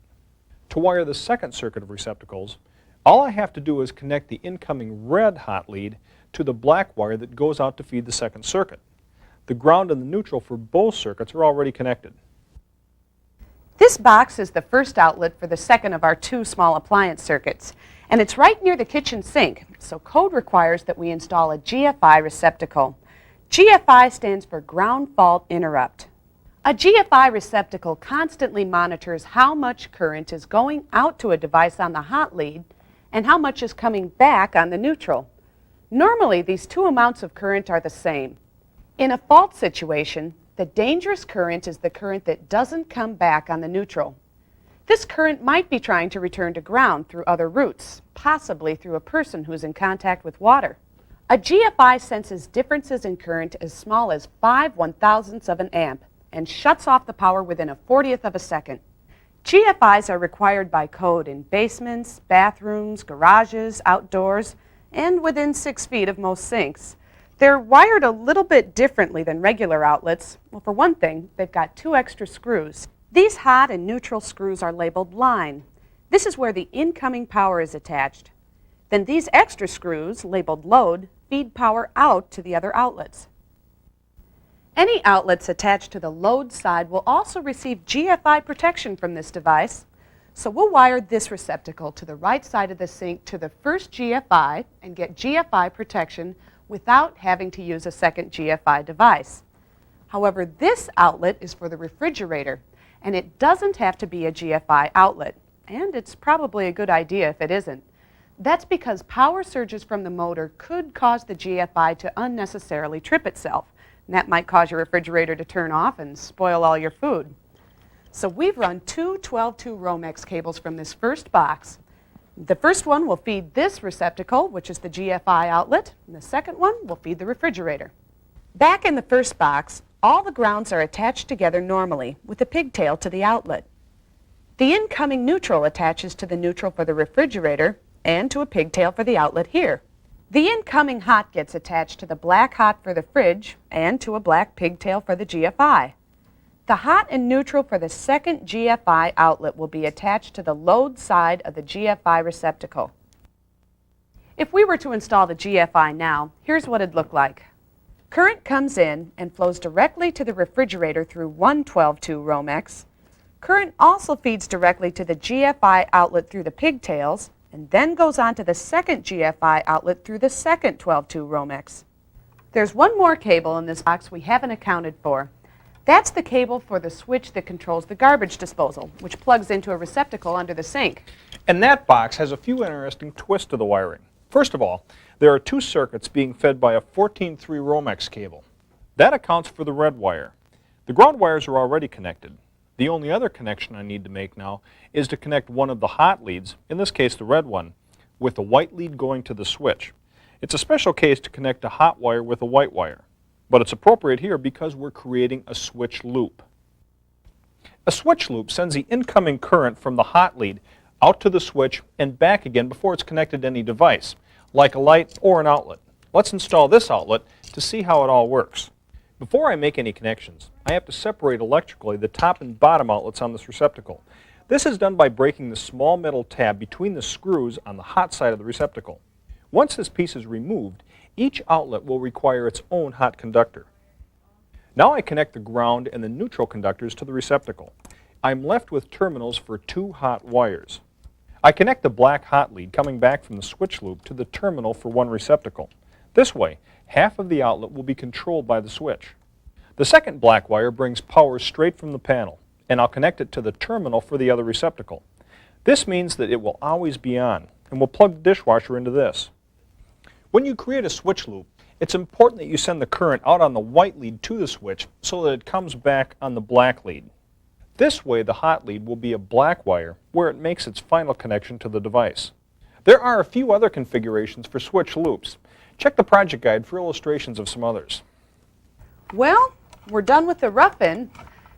To wire the second circuit of receptacles, all I have to do is connect the incoming red hot lead to the black wire that goes out to feed the second circuit. The ground and the neutral for both circuits are already connected. This box is the first outlet for the second of our two small appliance circuits, and it's right near the kitchen sink, so code requires that we install a GFI receptacle. GFI stands for Ground Fault Interrupt. A GFI receptacle constantly monitors how much current is going out to a device on the hot lead and how much is coming back on the neutral. Normally, these two amounts of current are the same. In a fault situation, the dangerous current is the current that doesn't come back on the neutral. This current might be trying to return to ground through other routes, possibly through a person who's in contact with water. A GFI senses differences in current as small as 5/1000ths of an amp and shuts off the power within a 40th of a second. GFIs are required by code in basements, bathrooms, garages, outdoors, and within 6 feet of most sinks. They're wired a little bit differently than regular outlets. Well, for one thing, they've got 2 extra screws. These hot and neutral screws are labeled line. This is where the incoming power is attached. Then these extra screws, labeled load, feed power out to the other outlets. Any outlets attached to the load side will also receive GFI protection from this device. So we'll wire this receptacle to the right side of the sink to the first GFI and get GFI protection without having to use a second GFI device. However, this outlet is for the refrigerator, and it doesn't have to be a GFI outlet, and it's probably a good idea if it isn't. That's because power surges from the motor could cause the GFI to unnecessarily trip itself, and that might cause your refrigerator to turn off and spoil all your food. So we've run 2 12-2 Romex cables from this first box. The first one will feed this receptacle, which is the GFI outlet, and the second one will feed the refrigerator. Back in the first box, all the grounds are attached together normally with a pigtail to the outlet. The incoming neutral attaches to the neutral for the refrigerator and to a pigtail for the outlet here. The incoming hot gets attached to the black hot for the fridge and to a black pigtail for the GFI. The hot and neutral for the second GFI outlet will be attached to the load side of the GFI receptacle. If we were to install the GFI now, here's what it'd look like. Current comes in and flows directly to the refrigerator through one 12-2 Romex. Current also feeds directly to the GFI outlet through the pigtails and then goes on to the second GFI outlet through the second 12-2 Romex. There's one more cable in this box we haven't accounted for. That's the cable for the switch that controls the garbage disposal, which plugs into a receptacle under the sink. And that box has a few interesting twists to the wiring. First of all, there are two circuits being fed by a 14-3 Romex cable. That accounts for the red wire. The ground wires are already connected. The only other connection I need to make now is to connect one of the hot leads, in this case the red one, with the white lead going to the switch. It's a special case to connect a hot wire with a white wire, but it's appropriate here because we're creating a switch loop. A switch loop sends the incoming current from the hot lead out to the switch and back again before it's connected to any device, like a light or an outlet. Let's install this outlet to see how it all works. Before I make any connections, I have to separate electrically the top and bottom outlets on this receptacle. This is done by breaking the small metal tab between the screws on the hot side of the receptacle. Once this piece is removed, each outlet will require its own hot conductor. Now I connect the ground and the neutral conductors to the receptacle. I'm left with terminals for two hot wires. I connect the black hot lead coming back from the switch loop to the terminal for one receptacle. This way, half of the outlet will be controlled by the switch. The second black wire brings power straight from the panel, and I'll connect it to the terminal for the other receptacle. This means that it will always be on, and we'll plug the dishwasher into this. When you create a switch loop, it's important that you send the current out on the white lead to the switch so that it comes back on the black lead. This way, the hot lead will be a black wire where it makes its final connection to the device. There are a few other configurations for switch loops. Check the project guide for illustrations of some others. Well, we're done with the rough-in.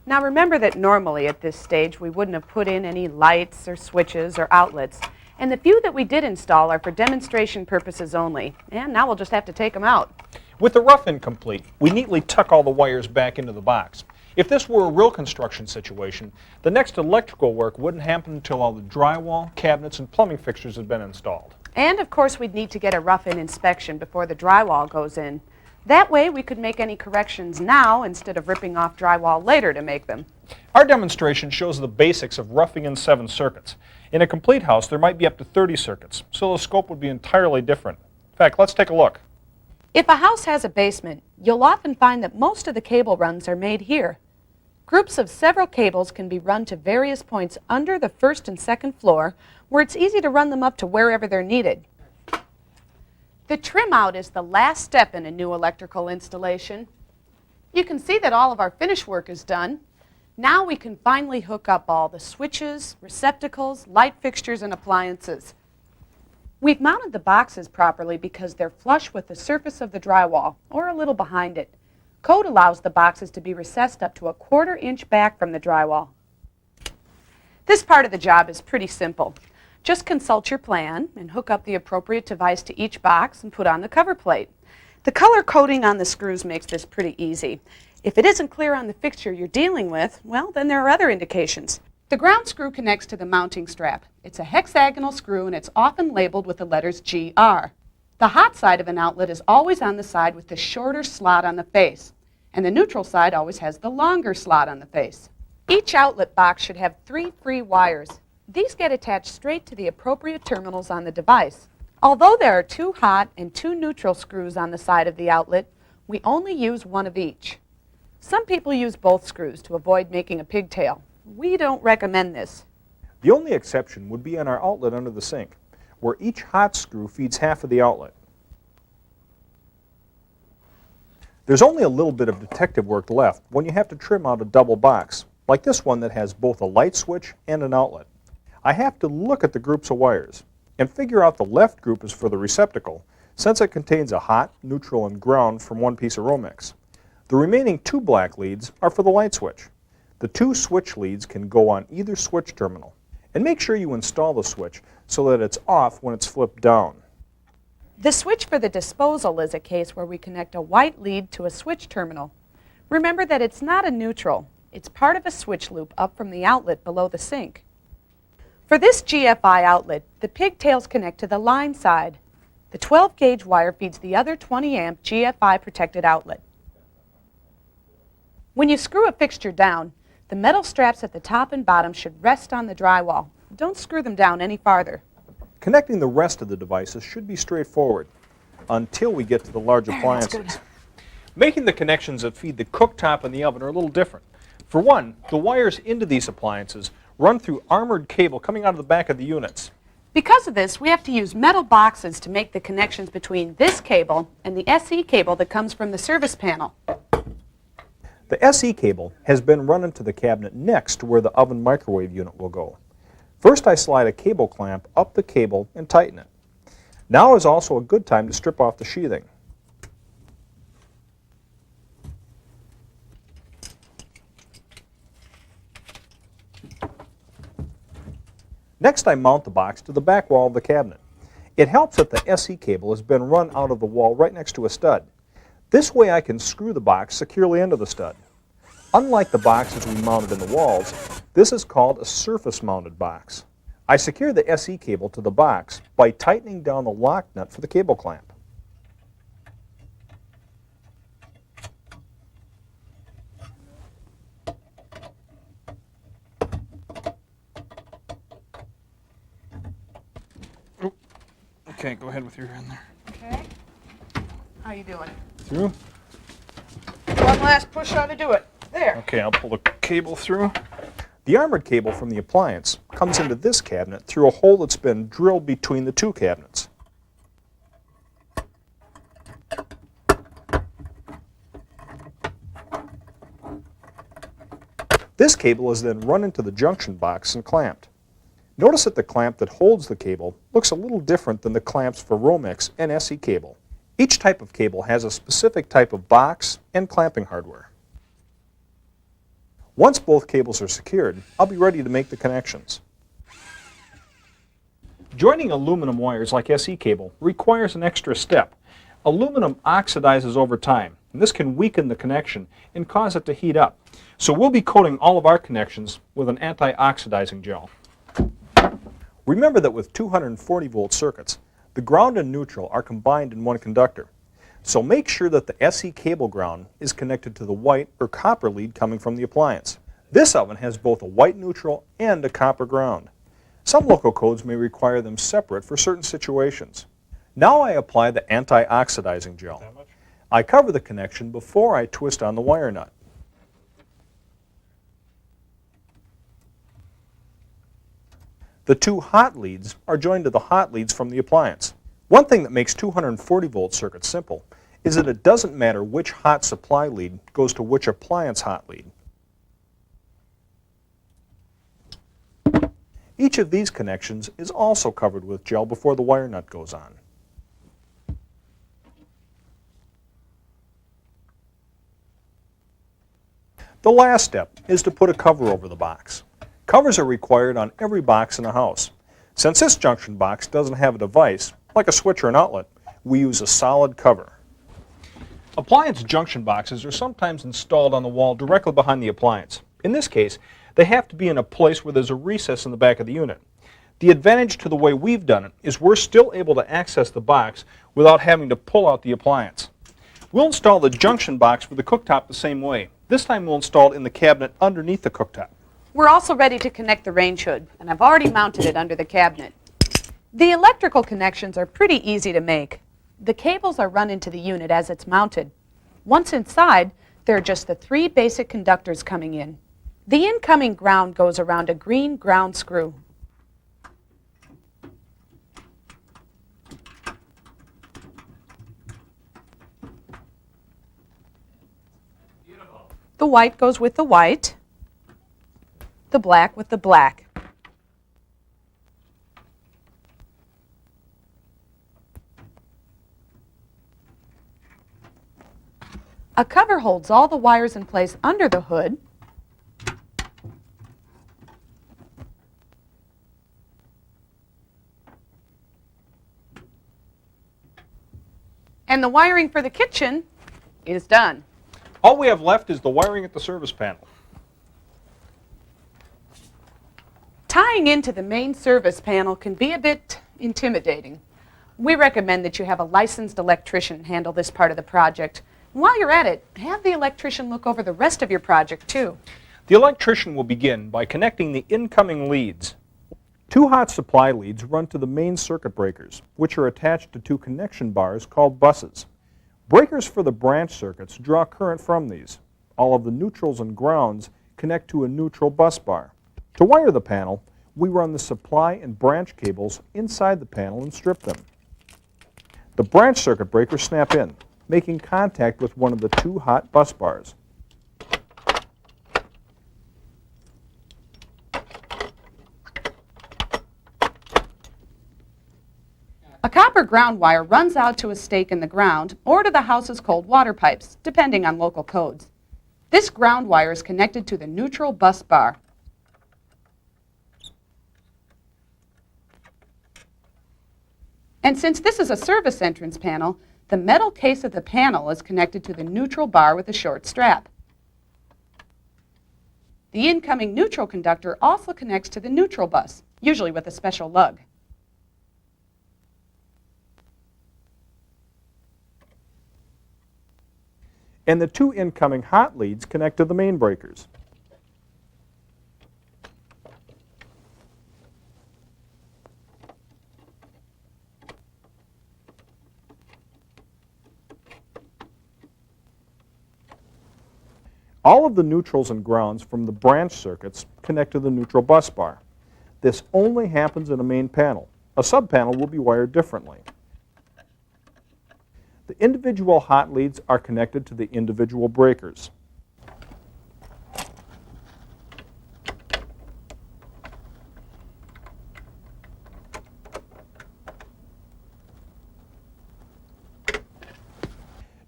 Now remember that normally at this stage we wouldn't have put in any lights or switches or outlets. And the few that we did install are for demonstration purposes only. And now we'll just have to take them out. With the rough-in complete, we neatly tuck all the wires back into the box. If this were a real construction situation, the next electrical work wouldn't happen until all the drywall, cabinets, and plumbing fixtures had been installed. And of course we'd need to get a rough-in inspection before the drywall goes in. That way we could make any corrections now instead of ripping off drywall later to make them. Our demonstration shows the basics of roughing in 7 circuits. In a complete house, there might be up to 30 circuits, so the scope would be entirely different. In fact, let's take a look. If a house has a basement, you'll often find that most of the cable runs are made here. Groups of several cables can be run to various points under the first and second floor, where it's easy to run them up to wherever they're needed. The trim out is the last step in a new electrical installation. You can see that all of our finish work is done. Now we can finally hook up all the switches, receptacles, light fixtures, and appliances. We've mounted the boxes properly because they're flush with the surface of the drywall, or a little behind it. Code allows the boxes to be recessed up to a 1/4 inch back from the drywall. This part of the job is pretty simple. Just consult your plan and hook up the appropriate device to each box and put on the cover plate. The color coding on the screws makes this pretty easy. If it isn't clear on the fixture you're dealing with, well, then there are other indications. The ground screw connects to the mounting strap. It's a hexagonal screw and it's often labeled with the letters GR. The hot side of an outlet is always on the side with the shorter slot on the face, and the neutral side always has the longer slot on the face. Each outlet box should have 3 free wires. These get attached straight to the appropriate terminals on the device. Although there are 2 hot and 2 neutral screws on the side of the outlet, we only use one of each. Some people use both screws to avoid making a pigtail. We don't recommend this. The only exception would be on our outlet under the sink, where each hot screw feeds half of the outlet. There's only a little bit of detective work left when you have to trim out a double box, like this one that has both a light switch and an outlet. I have to look at the groups of wires and figure out the left group is for the receptacle, since it contains a hot, neutral, and ground from one piece of Romex. The remaining 2 black leads are for the light switch. The 2 switch leads can go on either switch terminal. And make sure you install the switch so that it's off when it's flipped down. The switch for the disposal is a case where we connect a white lead to a switch terminal. Remember that it's not a neutral. It's part of a switch loop up from the outlet below the sink. For this GFI outlet, the pigtails connect to the line side. The 12-gauge wire feeds the other 20-amp GFI protected outlet. When you screw a fixture down, the metal straps at the top and bottom should rest on the drywall. Don't screw them down any farther. Connecting the rest of the devices should be straightforward until we get to the large appliances. Making the connections that feed the cooktop and the oven are a little different. For one, the wires into these appliances run through armored cable coming out of the back of the units. Because of this, we have to use metal boxes to make the connections between this cable and the SE cable that comes from the service panel. The SE cable has been run into the cabinet next to where the oven microwave unit will go. First, I slide a cable clamp up the cable and tighten it. Now is also a good time to strip off the sheathing. Next, I mount the box to the back wall of the cabinet. It helps that the SE cable has been run out of the wall right next to a stud. This way I can screw the box securely into the stud. Unlike the boxes we mounted in the walls, this is called a surface-mounted box. I secure the SE cable to the box by tightening down the lock nut for the cable clamp. Okay, go ahead with your hand there. Okay. How you doing? Through? One last push ought to do it. There. Okay, I'll pull the cable through. The armored cable from the appliance comes into this cabinet through a hole that's been drilled between the two cabinets. This cable is then run into the junction box and clamped. Notice that the clamp that holds the cable looks a little different than the clamps for Romex and SE cable. Each type of cable has a specific type of box and clamping hardware. Once both cables are secured, I'll be ready to make the connections. Joining aluminum wires like SE cable requires an extra step. Aluminum oxidizes over time, and this can weaken the connection and cause it to heat up. So we'll be coating all of our connections with an anti-oxidizing gel. Remember that with 240-volt circuits, the ground and neutral are combined in one conductor. So make sure that the SE cable ground is connected to the white or copper lead coming from the appliance. This oven has both a white neutral and a copper ground. Some local codes may require them separate for certain situations. Now I apply the anti-oxidizing gel. I cover the connection before I twist on the wire nut. The two hot leads are joined to the hot leads from the appliance. One thing that makes 240-volt circuits simple is that it doesn't matter which hot supply lead goes to which appliance hot lead. Each of these connections is also covered with gel before the wire nut goes on. The last step is to put a cover over the box. Covers are required on every box in a house. Since this junction box doesn't have a device, like a switch or an outlet, we use a solid cover. Appliance junction boxes are sometimes installed on the wall directly behind the appliance. In this case, they have to be in a place where there's a recess in the back of the unit. The advantage to the way we've done it is we're still able to access the box without having to pull out the appliance. We'll install the junction box for the cooktop the same way. This time we'll install it in the cabinet underneath the cooktop. We're also ready to connect the range hood, and I've already mounted it under the cabinet. The electrical connections are pretty easy to make. The cables are run into the unit as it's mounted. Once inside, there are just the 3 basic conductors coming in. The incoming ground goes around a green ground screw. The white goes with the white, the black with the black. A cover holds all the wires in place under the hood. And the wiring for the kitchen is done. All we have left is the wiring at the service panel. Tying into the main service panel can be a bit intimidating. We recommend that you have a licensed electrician handle this part of the project. And while you're at it, have the electrician look over the rest of your project too. The electrician will begin by connecting the incoming leads. 2 hot supply leads run to the main circuit breakers, which are attached to 2 connection bars called buses. Breakers for the branch circuits draw current from these. All of the neutrals and grounds connect to a neutral bus bar. To wire the panel, we run the supply and branch cables inside the panel and strip them. The branch circuit breakers snap in, making contact with one of the 2 hot bus bars. A copper ground wire runs out to a stake in the ground or to the house's cold water pipes, depending on local codes. This ground wire is connected to the neutral bus bar. And since this is a service entrance panel, the metal case of the panel is connected to the neutral bar with a short strap. The incoming neutral conductor also connects to the neutral bus, usually with a special lug. And the 2 incoming hot leads connect to the main breakers. All of the neutrals and grounds from the branch circuits connect to the neutral bus bar. This only happens in a main panel. A sub-panel will be wired differently. The individual hot leads are connected to the individual breakers.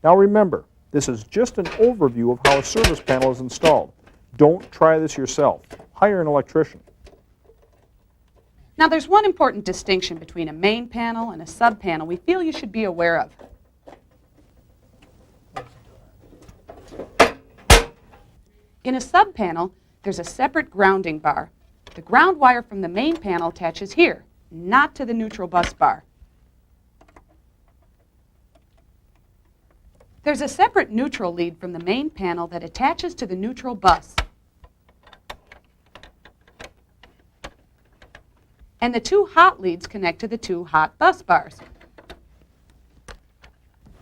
Now remember, this is just an overview of how a service panel is installed. Don't try this yourself. Hire an electrician. Now there's one important distinction between a main panel and a sub-panel we feel you should be aware of. In a sub-panel, there's a separate grounding bar. The ground wire from the main panel attaches here, not to the neutral bus bar. There's a separate neutral lead from the main panel that attaches to the neutral bus. And the 2 hot leads connect to the 2 hot bus bars.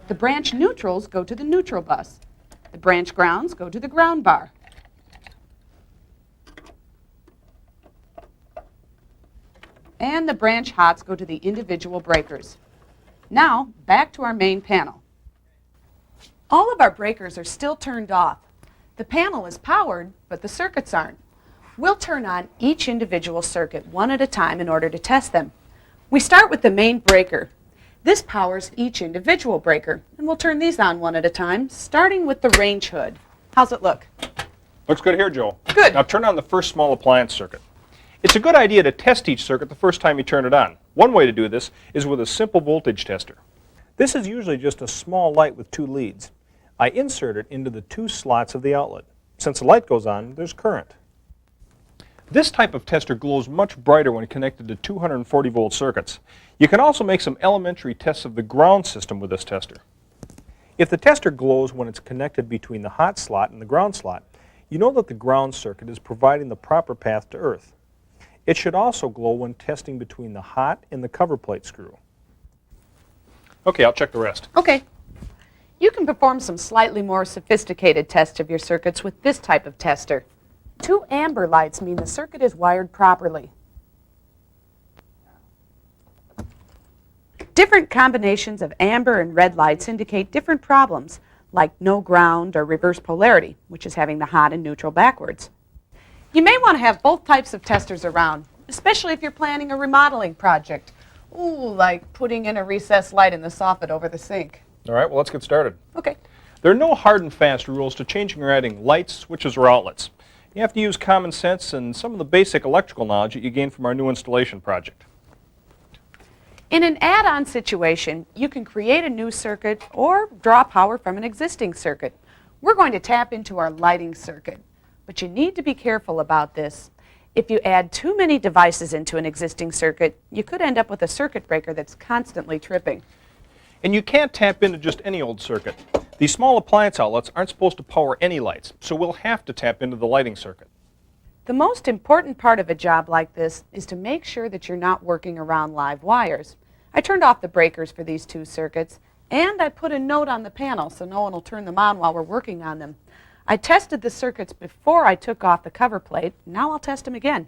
The branch neutrals go to the neutral bus. The branch grounds go to the ground bar. And the branch hots go to the individual breakers. Now, back to our main panel. All of our breakers are still turned off. The panel is powered, but the circuits aren't. We'll turn on each individual circuit one at a time in order to test them. We start with the main breaker. This powers each individual breaker, and we'll turn these on one at a time, starting with the range hood. How's it look? Looks good here, Joel. Good. Now turn on the first small appliance circuit. It's a good idea to test each circuit the first time you turn it on. One way to do this is with a simple voltage tester. This is usually just a small light with 2 leads. I insert it into the 2 slots of the outlet. Since the light goes on, there's current. This type of tester glows much brighter when connected to 240 volt circuits. You can also make some elementary tests of the ground system with this tester. If the tester glows when it's connected between the hot slot and the ground slot, you know that the ground circuit is providing the proper path to earth. It should also glow when testing between the hot and the cover plate screw. Okay, I'll check the rest. Okay. You can perform some slightly more sophisticated tests of your circuits with this type of tester. 2 amber lights mean the circuit is wired properly. Different combinations of amber and red lights indicate different problems, like no ground or reverse polarity, which is having the hot and neutral backwards. You may want to have both types of testers around, especially if you're planning a remodeling project. Ooh, like putting in a recessed light in the soffit over the sink. All right, well, let's get started. Okay. There are no hard and fast rules to changing or adding lights, switches, or outlets. You have to use common sense and some of the basic electrical knowledge that you gain from our new installation project. In an add-on situation, you can create a new circuit or draw power from an existing circuit. We're going to tap into our lighting circuit, but you need to be careful about this. If you add too many devices into an existing circuit, you could end up with a circuit breaker that's constantly tripping. And you can't tap into just any old circuit. These small appliance outlets aren't supposed to power any lights, so we'll have to tap into the lighting circuit. The most important part of a job like this is to make sure that you're not working around live wires. I turned off the breakers for these two circuits, and I put a note on the panel so no one will turn them on while we're working on them. I tested the circuits before I took off the cover plate. Now I'll test them again.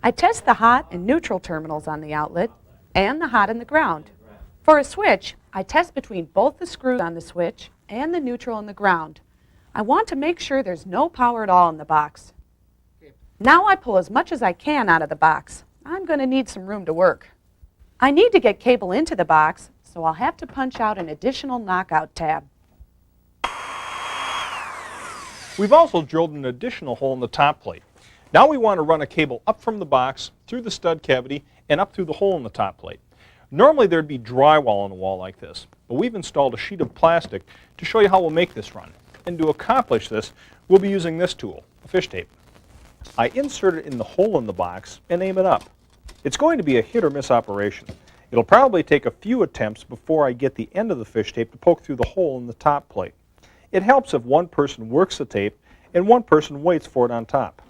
I test the hot and neutral terminals on the outlet and the hot and the ground. For a switch, I test between both the screws on the switch and the neutral and the ground. I want to make sure there's no power at all in the box. Now I pull as much as I can out of the box. I'm going to need some room to work. I need to get cable into the box, so I'll have to punch out an additional knockout tab. We've also drilled an additional hole in the top plate. Now we want to run a cable up from the box, through the stud cavity, and up through the hole in the top plate. Normally there'd be drywall on a wall like this, but we've installed a sheet of plastic to show you how we'll make this run. And to accomplish this, we'll be using this tool, a fish tape. I insert it in the hole in the box and aim it up. It's going to be a hit or miss operation. It'll probably take a few attempts before I get the end of the fish tape to poke through the hole in the top plate. It helps if one person works the tape and one person waits for it on top.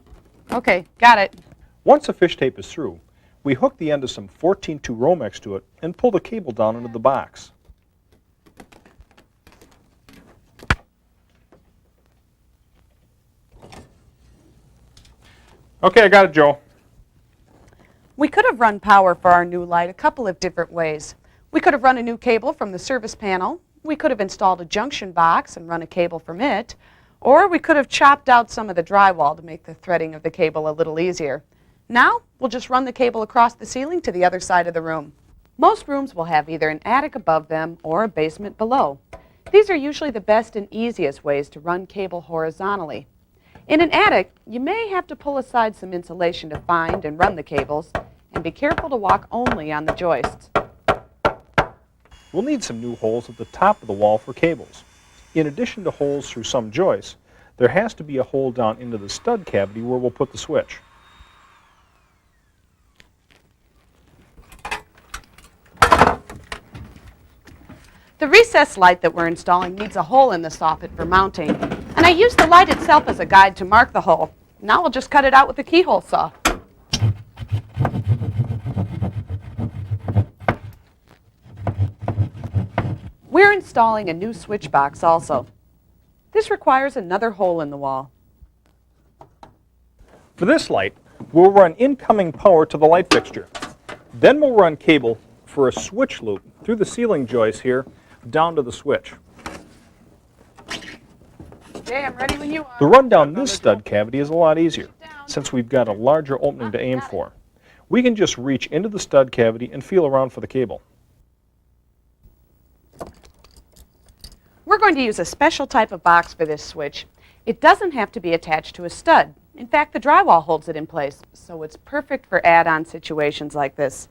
Okay, got it. Once the fish tape is through, we hook the end of some 14-2 Romex to it and pull the cable down into the box. Okay, I got it, Joe. We could have run power for our new light a couple of different ways. We could have run a new cable from the service panel. We could have installed a junction box and run a cable from it. Or we could have chopped out some of the drywall to make the threading of the cable a little easier. Now, we'll just run the cable across the ceiling to the other side of the room. Most rooms will have either an attic above them or a basement below. These are usually the best and easiest ways to run cable horizontally. In an attic, you may have to pull aside some insulation to find and run the cables, and be careful to walk only on the joists. We'll need some new holes at the top of the wall for cables. In addition to holes through some joists, there has to be a hole down into the stud cavity where we'll put the switch. The recessed light that we're installing needs a hole in the soffit for mounting, and I used the light itself as a guide to mark the hole. Now we'll just cut it out with a keyhole saw. We're installing a new switch box also. This requires another hole in the wall. For this light, we'll run incoming power to the light fixture. Then we'll run cable for a switch loop through the ceiling joist here down to the switch. Okay, I'm ready when you are. The run down this stud cavity is a lot easier since we've got a larger opening to aim for. We can just reach into the stud cavity and feel around for the cable. We're going to use a special type of box for this switch. It doesn't have to be attached to a stud. In fact, the drywall holds it in place, so it's perfect for add-on situations like this.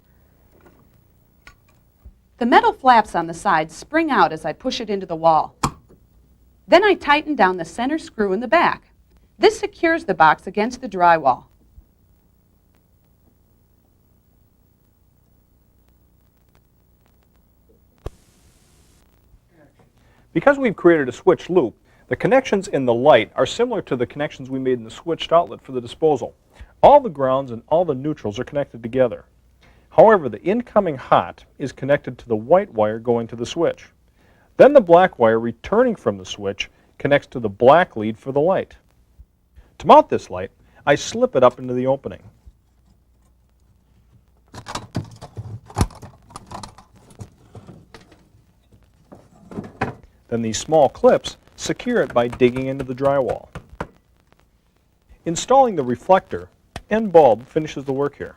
The metal flaps on the sides spring out as I push it into the wall. Then I tighten down the center screw in the back. This secures the box against the drywall. Because we've created a switch loop, the connections in the light are similar to the connections we made in the switched outlet for the disposal. All the grounds and all the neutrals are connected together. However, the incoming hot is connected to the white wire going to the switch. Then the black wire returning from the switch connects to the black lead for the light. To mount this light, I slip it up into the opening. Then these small clips secure it by digging into the drywall. Installing the reflector and bulb finishes the work here.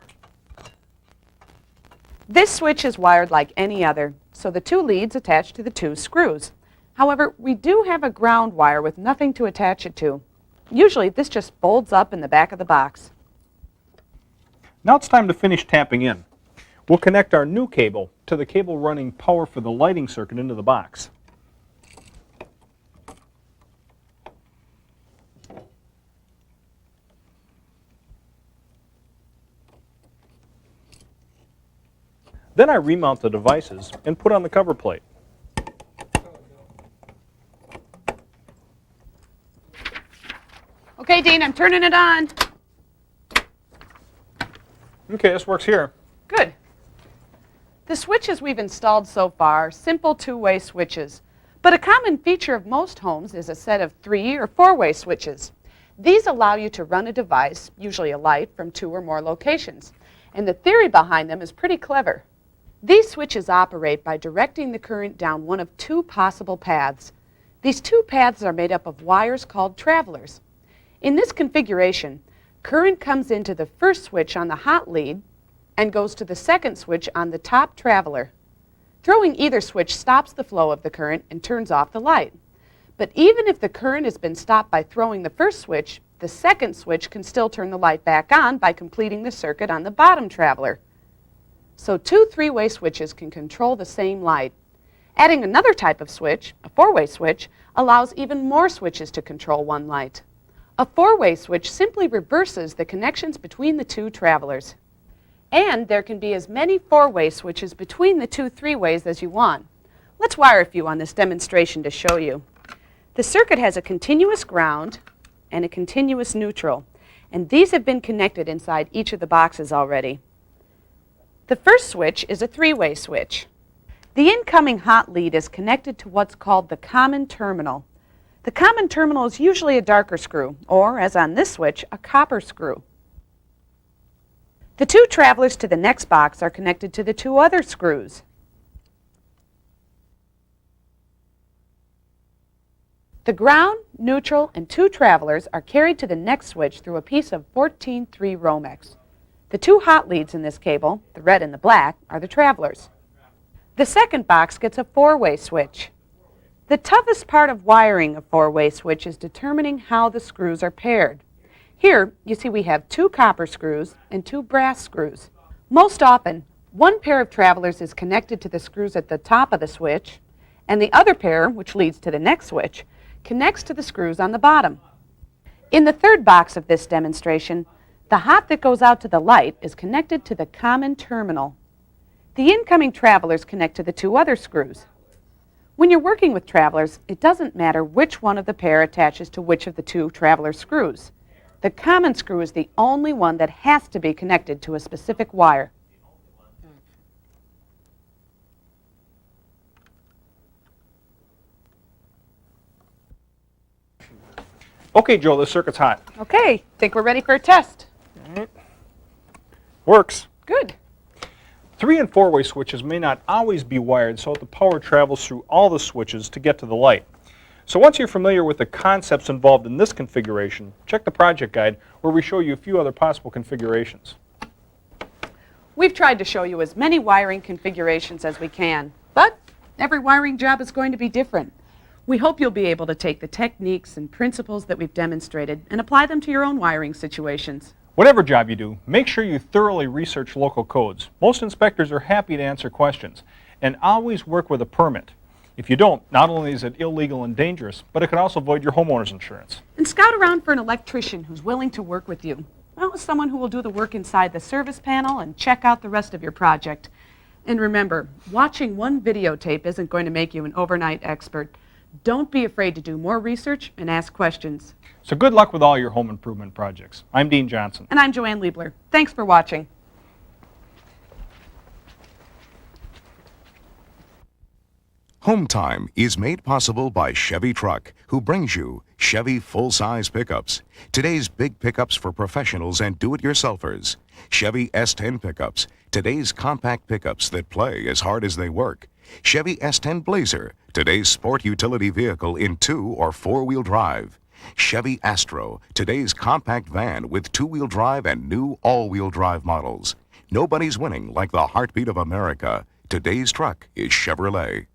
This switch is wired like any other, so the two leads attach to the two screws. However, we do have a ground wire with nothing to attach it to. Usually, this just folds up in the back of the box. Now it's time to finish tapping in. We'll connect our new cable to the cable running power for the lighting circuit into the box. Then I remount the devices and put on the cover plate. Okay, Dean, I'm turning it on. Okay, this works here. Good. The switches we've installed so far are simple two-way switches, but a common feature of most homes is a set of 3- or 4-way switches. These allow you to run a device, usually a light, from 2 or more locations, and the theory behind them is pretty clever. These switches operate by directing the current down one of 2 possible paths. These 2 paths are made up of wires called travelers. In this configuration, current comes into the first switch on the hot lead and goes to the second switch on the top traveler. Throwing either switch stops the flow of the current and turns off the light. But even if the current has been stopped by throwing the first switch, the second switch can still turn the light back on by completing the circuit on the bottom traveler. So 2 3-way switches can control the same light. Adding another type of switch, a 4-way switch, allows even more switches to control one light. A 4-way switch simply reverses the connections between the 2 travelers. And there can be as many 4-way switches between the 2 3-ways as you want. Let's wire a few on this demonstration to show you. The circuit has a continuous ground and a continuous neutral, and these have been connected inside each of the boxes already. The first switch is a 3-way switch. The incoming hot lead is connected to what's called the common terminal. The common terminal is usually a darker screw, or, as on this switch, a copper screw. The 2 travelers to the next box are connected to the 2 other screws. The ground, neutral, and 2 travelers are carried to the next switch through a piece of 14-3 Romex. The 2 hot leads in this cable, the red and the black, are the travelers. The second box gets a 4-way switch. The toughest part of wiring a 4-way switch is determining how the screws are paired. Here, you see we have 2 copper screws and 2 brass screws. Most often, one pair of travelers is connected to the screws at the top of the switch, and the other pair, which leads to the next switch, connects to the screws on the bottom. In the third box of this demonstration, the hot that goes out to the light is connected to the common terminal. The incoming travelers connect to the 2 other screws. When you're working with travelers, it doesn't matter which one of the pair attaches to which of the 2 traveler screws. The common screw is the only one that has to be connected to a specific wire. Okay, Joe, the circuit's hot. Okay, think we're ready for a test. Works. Good. 3- and 4-way switches may not always be wired so that the power travels through all the switches to get to the light. So once you're familiar with the concepts involved in this configuration, check the project guide where we show you a few other possible configurations. We've tried to show you as many wiring configurations as we can, but every wiring job is going to be different. We hope you'll be able to take the techniques and principles that we've demonstrated and apply them to your own wiring situations. Whatever job you do, make sure you thoroughly research local codes. Most inspectors are happy to answer questions, and always work with a permit. If you don't, not only is it illegal and dangerous, but it could also void your homeowner's insurance. And scout around for an electrician who's willing to work with you. Well, someone who will do the work inside the service panel and check out the rest of your project. And remember, watching one videotape isn't going to make you an overnight expert. Don't be afraid to do more research and ask questions. So good luck with all your home improvement projects. I'm Dean Johnson. And I'm Joanne Liebler. Thanks for watching. Home Time is made possible by Chevy Truck, who brings you Chevy full-size pickups. Today's big pickups for professionals and do-it-yourselfers. Chevy S10 pickups. Today's compact pickups that play as hard as they work. Chevy S10 Blazer. Today's sport utility vehicle in 2- or 4-wheel drive. Chevy Astro. Today's compact van with 2-wheel drive and new all-wheel drive models. Nobody's winning like the heartbeat of America. Today's truck is Chevrolet.